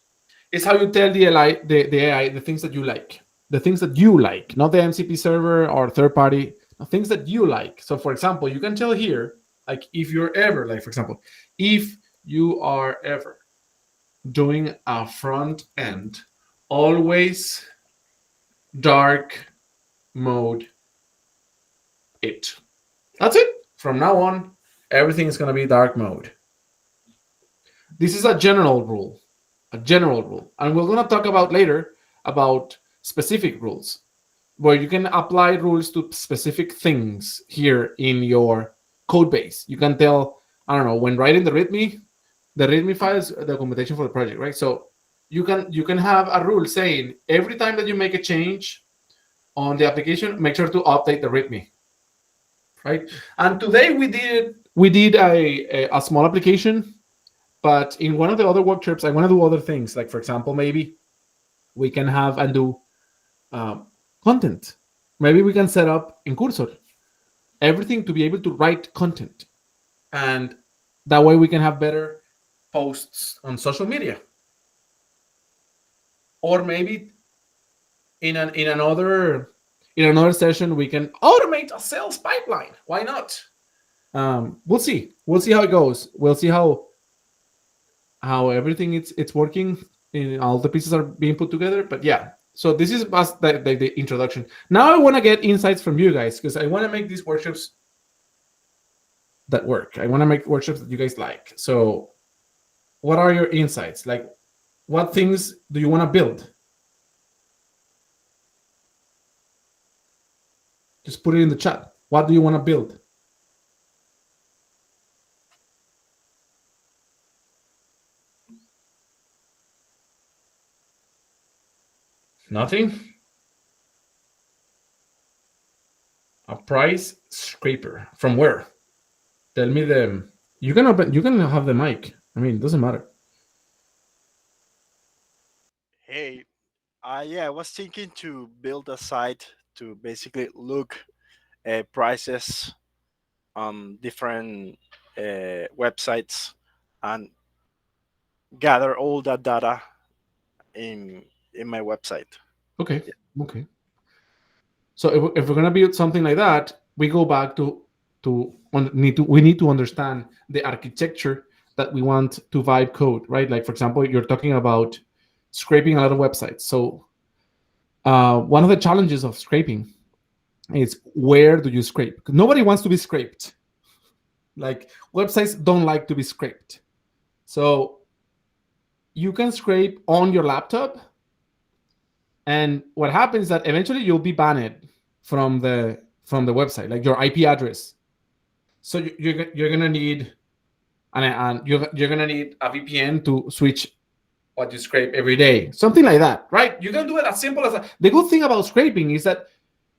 S1: is how you tell the AI the things that you like. The things that you like, not the MCP server or third party, the things that you like. So for example, you can tell here, like if you're ever, like for example, if you are ever doing a front end, always dark mode it. That's it. From now on, everything is going to be dark mode. This is a general rule. And we're going to talk about later about specific rules, where you can apply rules to specific things here in your code base. You can tell, I don't know, when writing the README file is the documentation for the project, right? So you can have a rule saying every time that you make a change on the application, make sure to update the README, right? And today we did a small application, but in one of the other workshops, I want to do other things. Like for example, maybe we can have and do content. Maybe we can set up in Cursor everything to be able to write content, and that way we can have better posts on social media. Or maybe in another session we can automate a sales pipeline. Why not? We'll see how it goes. We'll see how everything it's working, and all the pieces are being put together. But yeah, so this is the introduction. Now I want to get insights from you guys, because I want to make these workshops that work. I want to make workshops that you guys like. So what are your insights? Like, what things do you want to build? Just put it in the chat. What do you want to build? Nothing. A price scraper from where? Tell me the. You can open. You can have the mic. I mean, it doesn't matter.
S3: Hey, yeah, I was thinking to build a site to basically look prices on different websites and gather all that data in my website.
S1: Okay. Okay. So if we're gonna build something like that, we go back to we need to understand the architecture that we want to vibe code, right? Like for example, you're talking about scraping a lot of websites. So one of the challenges of scraping is where do you scrape? 'Cause nobody wants to be scraped. Like websites don't like to be scraped. So you can scrape on your laptop, and what happens is that eventually you'll be banned from the website, like your IP address. So you're gonna need and you're gonna need a VPN to switch what you scrape every day, something like that, right? You can do it as simple as that. The good thing about scraping is that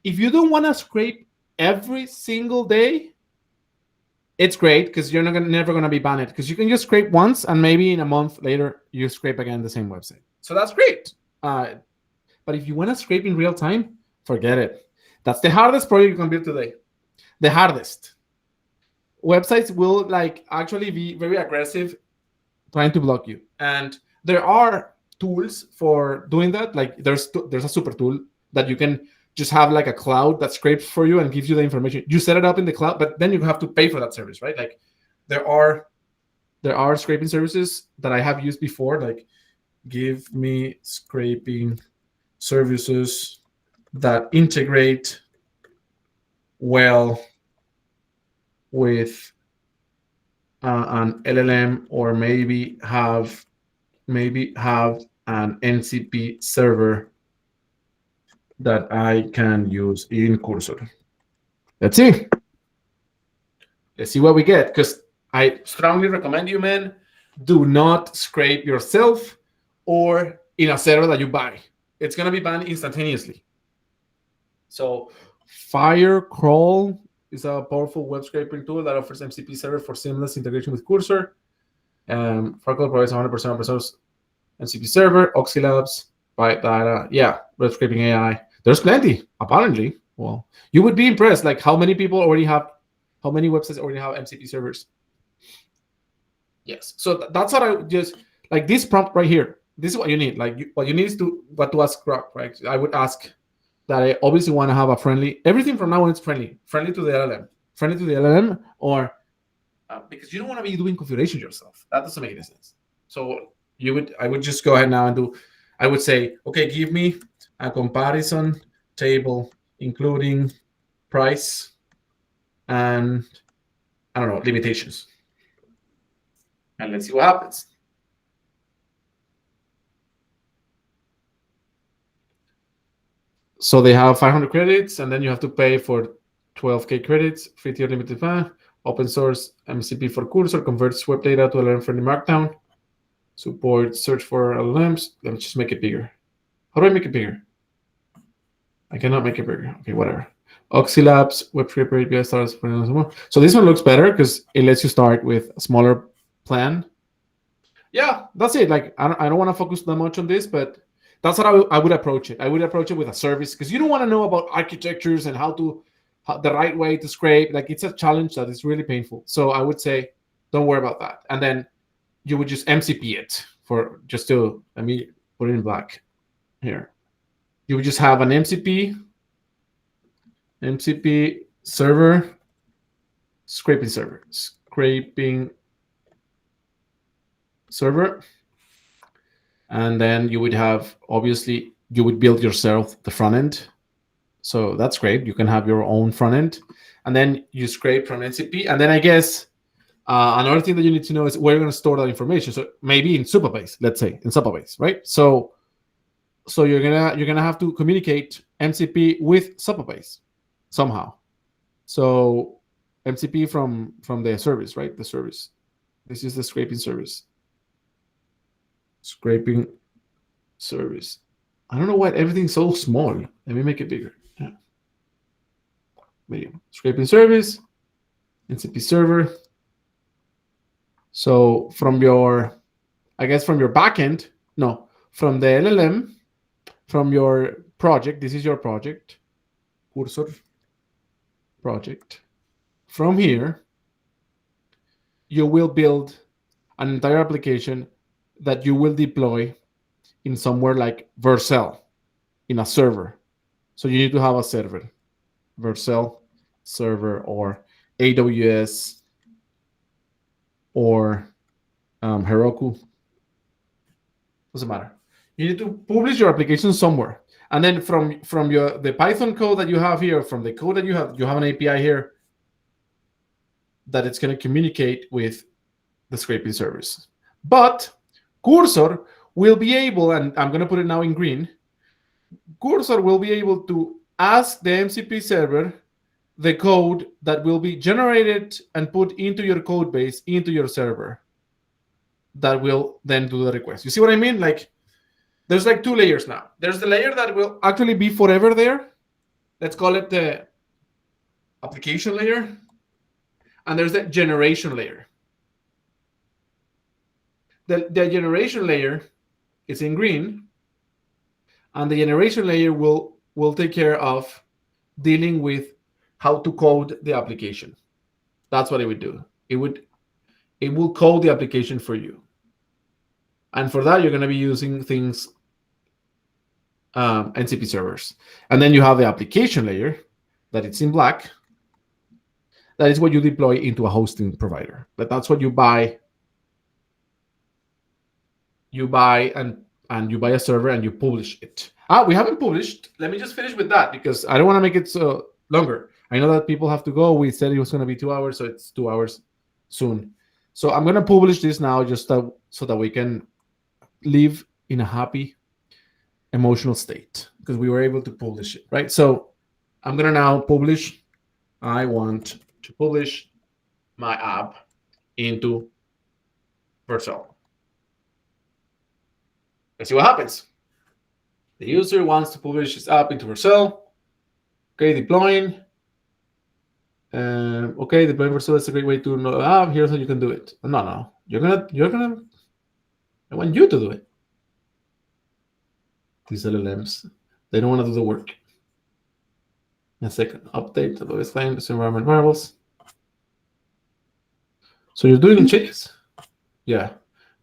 S1: if you don't want to scrape every single day, it's great because you're never gonna be banned because you can just scrape once and maybe in a month later you scrape again the same website. So that's great. But if you want to scrape in real time, forget it. That's the hardest project you can build today. The hardest. Websites will like actually be very aggressive trying to block you. And there are tools for doing that. Like there's a super tool that you can just have like a cloud that scrapes for you and gives you the information. You set it up in the cloud, but then you have to pay for that service, right? Like there are scraping services that I have used before, like give me scraping services that integrate well with an LLM, or maybe have an MCP server that I can use in Cursor. Let's see. Let's see what we get, because I strongly recommend you, man, do not scrape yourself or in a server that you buy. It's going to be banned instantaneously. So Firecrawl is a powerful web scraping tool that offers MCP server for seamless integration with Cursor. Firecrawl provides 100% open source MCP server, Oxylabs, Byte Data. Yeah, web scraping AI. There's plenty, apparently. Well, you would be impressed, like how many websites already have MCP servers. Yes, so that's what I just like this prompt right here. This is what you need. Like what you need is to ask Grok, right? I would ask that I obviously want to have a friendly. Everything from now on is friendly to the LLM, or because you don't want to be doing configuration yourself. That doesn't make any sense. So I would just go ahead now and do. I would say, okay, give me a comparison table including price and I don't know, limitations, and let's see what happens. So they have 500 credits, and then you have to pay for 12K credits, 50 limited fan, open source MCP for Cursor, converts web data to LLM-friendly Markdown, support search for LLMs. Let me just make it bigger. How do I make it bigger? I cannot make it bigger. Okay, whatever. Oxylabs, web scraper API starts. So this one looks better because it lets you start with a smaller plan. Yeah, that's it. Like I don't want to focus that much on this, but that's what I would approach it. I would approach it with a service because you don't want to know about architectures and how the right way to scrape. Like it's a challenge that is really painful. So I would say, don't worry about that. And then you would just MCP it for just to, let me put it in black here. You would just have an MCP server, scraping server. And then you would have, obviously, you would build yourself the front end. So that's great. You can have your own front end. And then you scrape from MCP. And then I guess another thing that you need to know is where you're going to store that information. So maybe in Supabase, let's say, in Supabase, right? So you're gonna have to communicate MCP with Supabase somehow. So MCP from the service, right? The service. This is the scraping service. Scraping service. I don't know why everything's so small. Let me make it bigger. Yeah. Medium. Scraping service, NCP server. So from your, I guess from your backend, no, from the LLM, from your project, this is your project, cursor project. From here, you will build an entire application that you will deploy in somewhere like Vercel, in a server. So you need to have a server, Vercel server, or AWS, or Heroku. Doesn't matter. You need to publish your application somewhere, and then from the Python code that you have here, from the code that you have an API here that it's going to communicate with the scraping service. But Cursor will be able, and I'm going to put it now in green, Cursor will be able to ask the MCP server the code that will be generated and put into your code base, into your server, that will then do the request. You see what I mean? Like, there's like two layers now. There's the layer that will actually be forever there. Let's call it the application layer. And there's the generation layer. The generation layer is in green, and the generation layer will take care of dealing with how to code the application. That's what it would do. It will code the application for you. And for that, you're going to be using things, NCP servers. And then you have the application layer that it's in black. That is what you deploy into a hosting provider. That's what you buy. You buy and you buy a server and you publish it. We haven't published. Let me just finish with that because I don't want to make it so longer. I know that people have to go. We said it was going to be 2 hours, so it's 2 hours soon. So I'm going to publish this now just so that we can live in a happy emotional state because we were able to publish it, right? So I'm going to now publish. I want to publish my app into Vercel. Let's see what happens. The user wants to publish his app into Vercel. Okay, deploying. Okay, deploying Vercel is a great way to know. Here's how you can do it. No. You're gonna. I want you to do it. These LLMs, they don't want to do the work. A second, update of this claim, this environment variables. So you're doing changes. Yeah.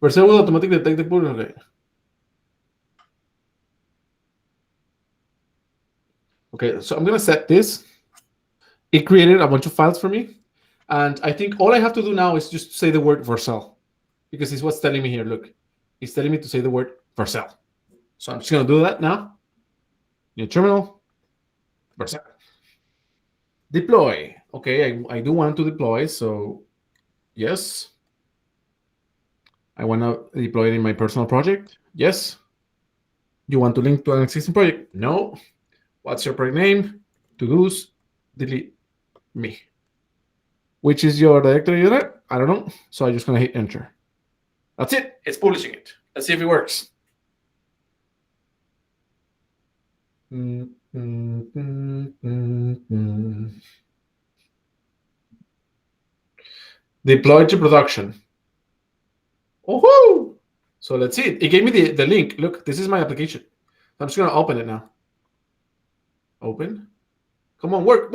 S1: Vercel will automatically detect the pull. Okay. Okay, so I'm going to set this. It created a bunch of files for me. And I think all I have to do now is just say the word Vercel. Because it's what's telling me here. Look, it's telling me to say the word Vercel. So I'm just going to do that now. New terminal. Vercel. Deploy. Okay, I do want to deploy. So, yes. I want to deploy it in my personal project. Yes. You want to link to an existing project? No. What's your project name? To-dos, delete me. Which is your directory unit? I don't know. So I'm just going to hit enter. That's it. It's publishing it. Let's see if it works. Deploy to production. Oh-hoo! So let's see it. It gave me the link. Look, this is my application. I'm just going to open it now. Open. Come on, work.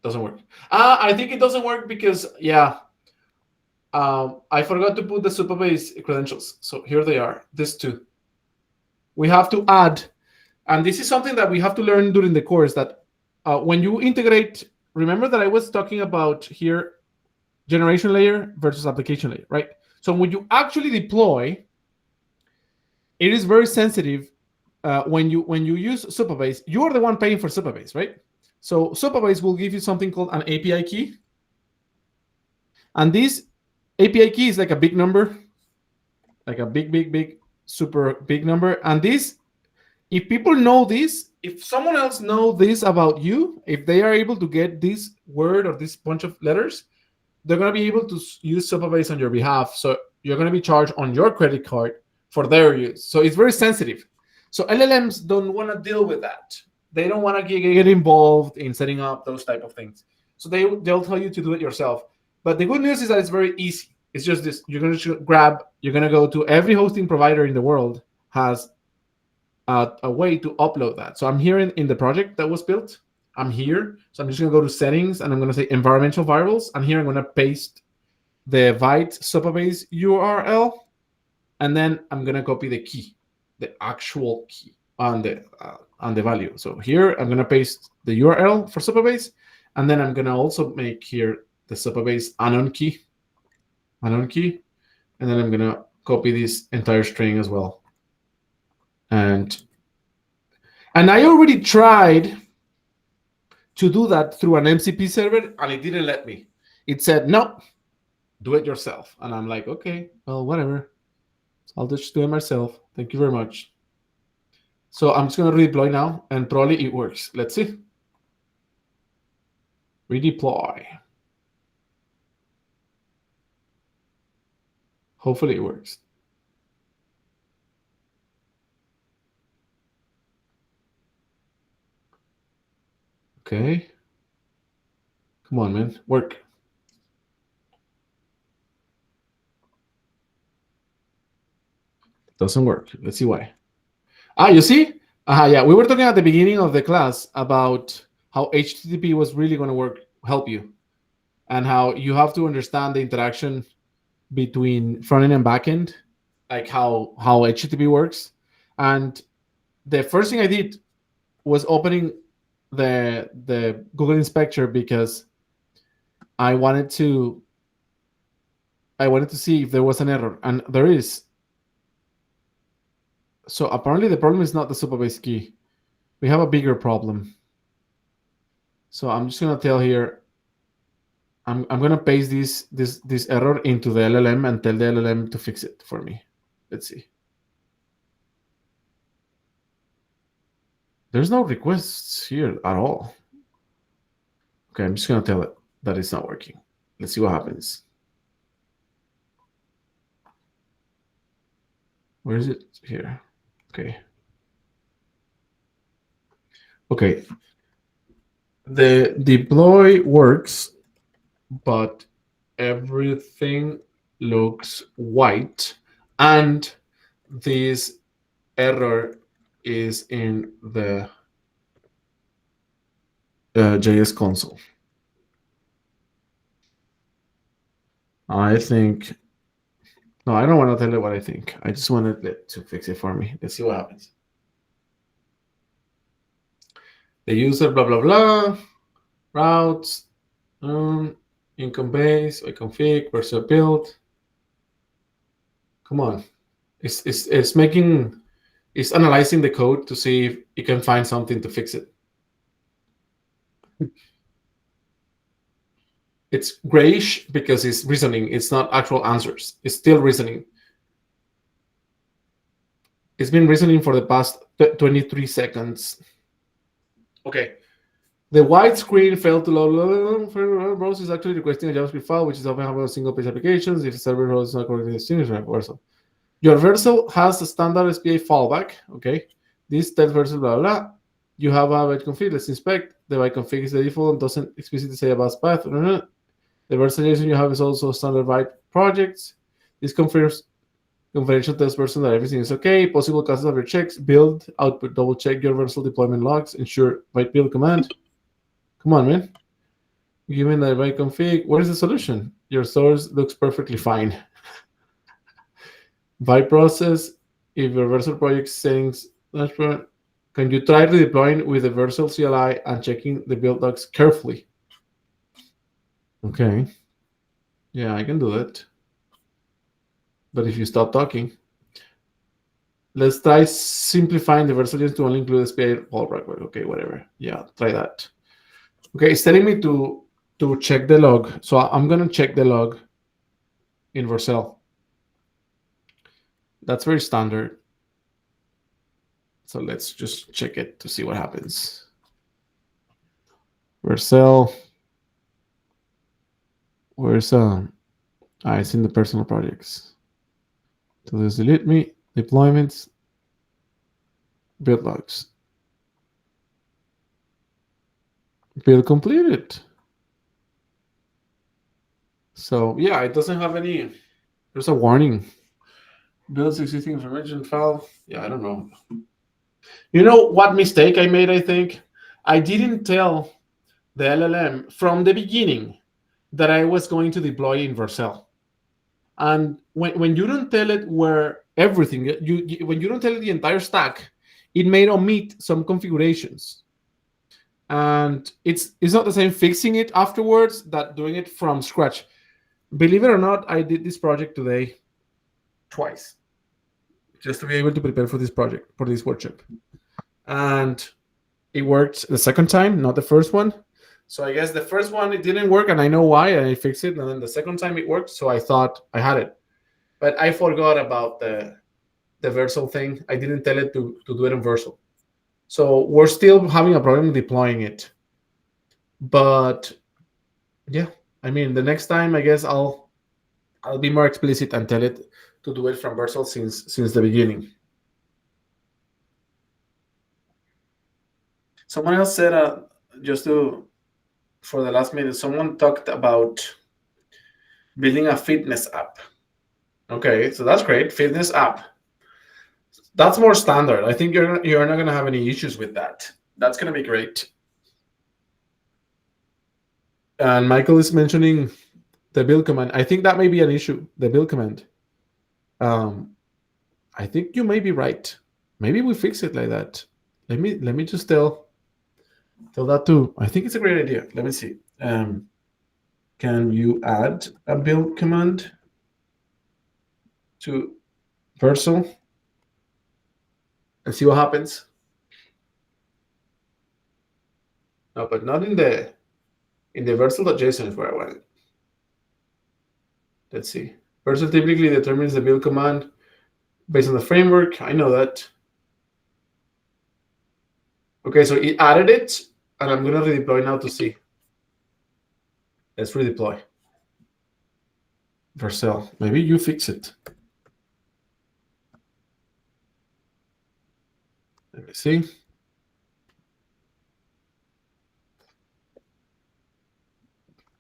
S1: Doesn't work. I think it doesn't work because, yeah, I forgot to put the Supabase credentials. So here they are, these two. We have to add, and this is something that we have to learn during the course, that when you integrate, remember that I was talking about here, generation layer versus application layer, right? So when you actually deploy, it is very sensitive. When you use Supabase, you are the one paying for Supabase, right? So Supabase will give you something called an API key. And this API key is like a big number, like a big, super big number. And this, if people know this, if someone else knows this about you, if they are able to get this word or this bunch of letters, they're going to be able to use Supabase on your behalf. So you're going to be charged on your credit card for their use. So it's very sensitive. So LLMs don't want to deal with that. They don't want to get involved in setting up those type of things. So they'll tell you to do it yourself. But the good news is that it's very easy. It's just this: you're gonna go to every hosting provider in the world has a way to upload that. So I'm here in the project that was built. I'm here, so I'm just gonna go to settings and I'm gonna say environmental variables. And here I'm gonna paste the Vite Supabase URL, and then I'm gonna copy the key, the actual key on the value. So here I'm gonna paste the URL for Supabase, and then I'm gonna also make here the Supabase anon key, and then I'm gonna copy this entire string as well. And I already tried to do that through an MCP server, and it didn't let me. It said, no, do it yourself. And I'm like, okay, well, whatever. I'll just do it myself. Thank you very much. So I'm just going to redeploy now, and probably it works. Let's see. Redeploy. Hopefully it works. Okay. Come on, man. Work. Doesn't work. Let's see why. You see? Yeah, we were talking at the beginning of the class about how HTTP was really going to help you, and how you have to understand the interaction between front end and back end, like how HTTP works. And the first thing I did was opening the Google Inspector, because I wanted to see if there was an error, and there is. So apparently the problem is not the Supabase key. We have a bigger problem. So I'm just gonna tell here, I'm gonna paste this error into the LLM and tell the LLM to fix it for me. Let's see. There's no requests here at all. Okay, I'm just gonna tell it that it's not working. Let's see what happens. Where is it? Here. Okay. Okay. The deploy works, but everything looks white, and this error is in the JS console. I think, no, I don't want to tell it what I think. I just wanted it to fix it for me. Let's see what happens. The user, blah, blah, blah, routes, income base, I config, versus build. Come on. It's analyzing the code to see if it can find something to fix it. It's grayish because it's reasoning. It's not actual answers. It's still reasoning. It's been reasoning for the past 23 seconds. Okay. The white screen failed to load. Browser is actually requesting a JavaScript file, which is often having a single-page applications. If the server is not correctly distinguished, reversal. Your Vercel has a standard SPA fallback. Okay. This tells Vercel blah, blah, blah. You have a byte config. Let's inspect. The byte config is the default and doesn't explicitly say a bus path. The Vercel you have is also standard byte projects. This confirms confidential test person that everything is okay. Possible causes of your checks. Build, output, double check your Vercel deployment logs. Ensure byte build command. Come on, man. Given the byte config, what is the solution? Your source looks perfectly fine. Byte process, if your Vercel project settings dashboard, can you try redeploying with the Vercel CLI and checking the build logs carefully? Okay. Yeah, I can do that. But if you stop talking, let's try simplifying the Vercel to only include SPA fallback. Okay, whatever. Yeah, try that. Okay, it's telling me to check the log. So I'm going to check the log in Vercel. That's very standard. So let's just check it to see what happens. Vercel. Where's it's in the personal projects. So let's delete me. deployments, build logs. Build completed. So yeah, it doesn't have any. There's a warning. Builds existing information file. Yeah, I don't know. You know what mistake I made? I think I didn't tell the LLM from the beginning that I was going to deploy in Vercel. And when you don't tell it where everything, when you don't tell it the entire stack, it may omit some configurations. And it's not the same fixing it afterwards that doing it from scratch. Believe it or not, I did this project today twice just to be able to prepare for this project, for this workshop. And it worked the second time, not the first one. So I guess the first one, it didn't work, and I know why, and I fixed it. And then the second time it worked, so I thought I had it. But I forgot about the Vercel thing. I didn't tell it to do it in Vercel. So we're still having a problem deploying it. But yeah, I mean, the next time, I guess I'll be more explicit and tell it to do it from Vercel since the beginning. Someone else said, for the last minute, someone talked about building a fitness app. Okay, so that's great. Fitness app. That's more standard. I think you're not going to have any issues with that. That's going to be great. And Michael is mentioning the build command. I think that may be an issue, the build command. I think you may be right. Maybe we fix it like that. Let me just tell that too. I think it's a great idea. Let me see. Can you add a build command to Vercel and see what happens? No, but not in the Vercel.json is where I want it. Let's see. Vercel typically determines the build command based on the framework. I know that. Okay, so it added it, and I'm going to redeploy now to see. Let's redeploy. Vercel, maybe you fix it. Let me see.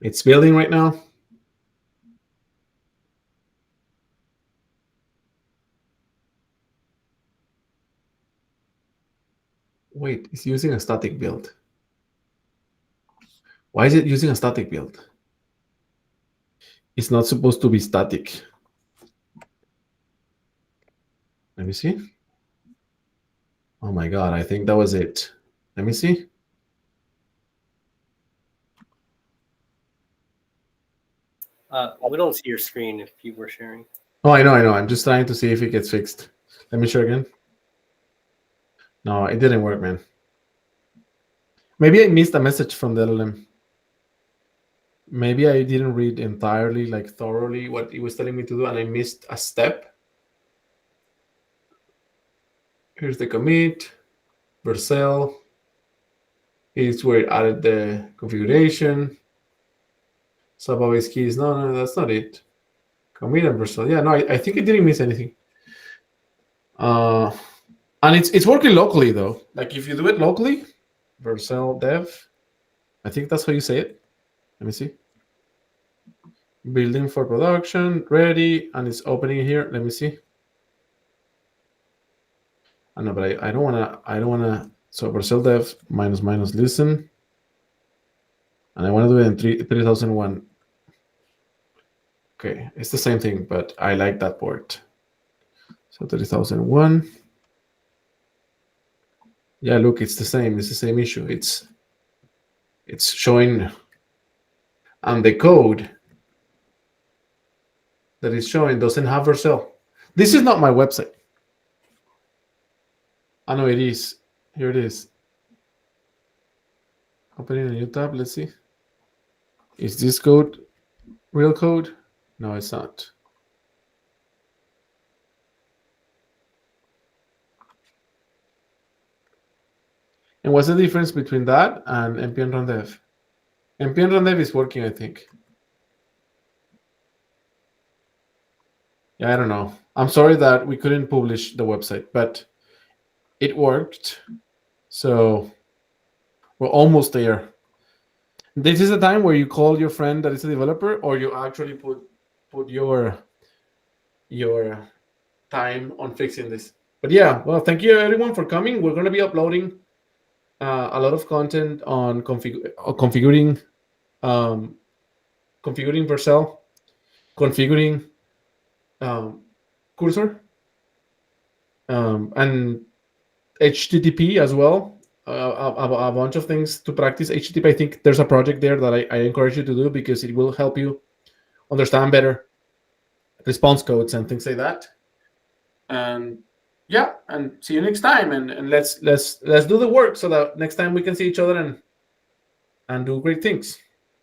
S1: It's building right now. Wait, it's using a static build. Why is it using a static build? It's not supposed to be static. Let me see. Oh my God, I think that was it. Let me see.
S2: We don't see your screen if you were sharing.
S1: Oh, I know. I'm just trying to see if it gets fixed. Let me share again. No, it didn't work, man. Maybe I missed a message from the LLM. Maybe I didn't read entirely, like thoroughly, what it was telling me to do, and I missed a step. Here's the commit. Vercel. Here's where it added the configuration. Sub-base keys. No, that's not it. Commit and Vercel. Yeah, no, I think it didn't miss anything. And it's working locally though. Like if you do it locally, Vercel dev, I think that's how you say it. Let me see. Building for production, ready, and it's opening here. Let me see. I know, but I don't wanna. So Vercel dev minus listen, and I want to do it in 3001. Okay, it's the same thing, but I like that port. So 3001. Yeah, look, it's the same. It's the same issue. It's showing, and the code that is showing doesn't have Vercel. This is not my website. I know it is. Here it is. Opening a new tab. Let's see. Is this code real code? No, it's not. And what's the difference between that and npm run dev? npm run dev is working, I think. Yeah, I don't know. I'm sorry that we couldn't publish the website, but it worked. So we're almost there. This is the time where you call your friend that is a developer, or you actually put your time on fixing this. But yeah, well, thank you everyone for coming. We're going to be uploading a lot of content on configuring configuring Vercel, configuring cursor, and HTTP as well. A bunch of things to practice HTTP. I think there's a project there that I encourage you to do because it will help you understand better response codes and things like that. And yeah, and see you next time. And let's do the work so that next time we can see each other and do great things.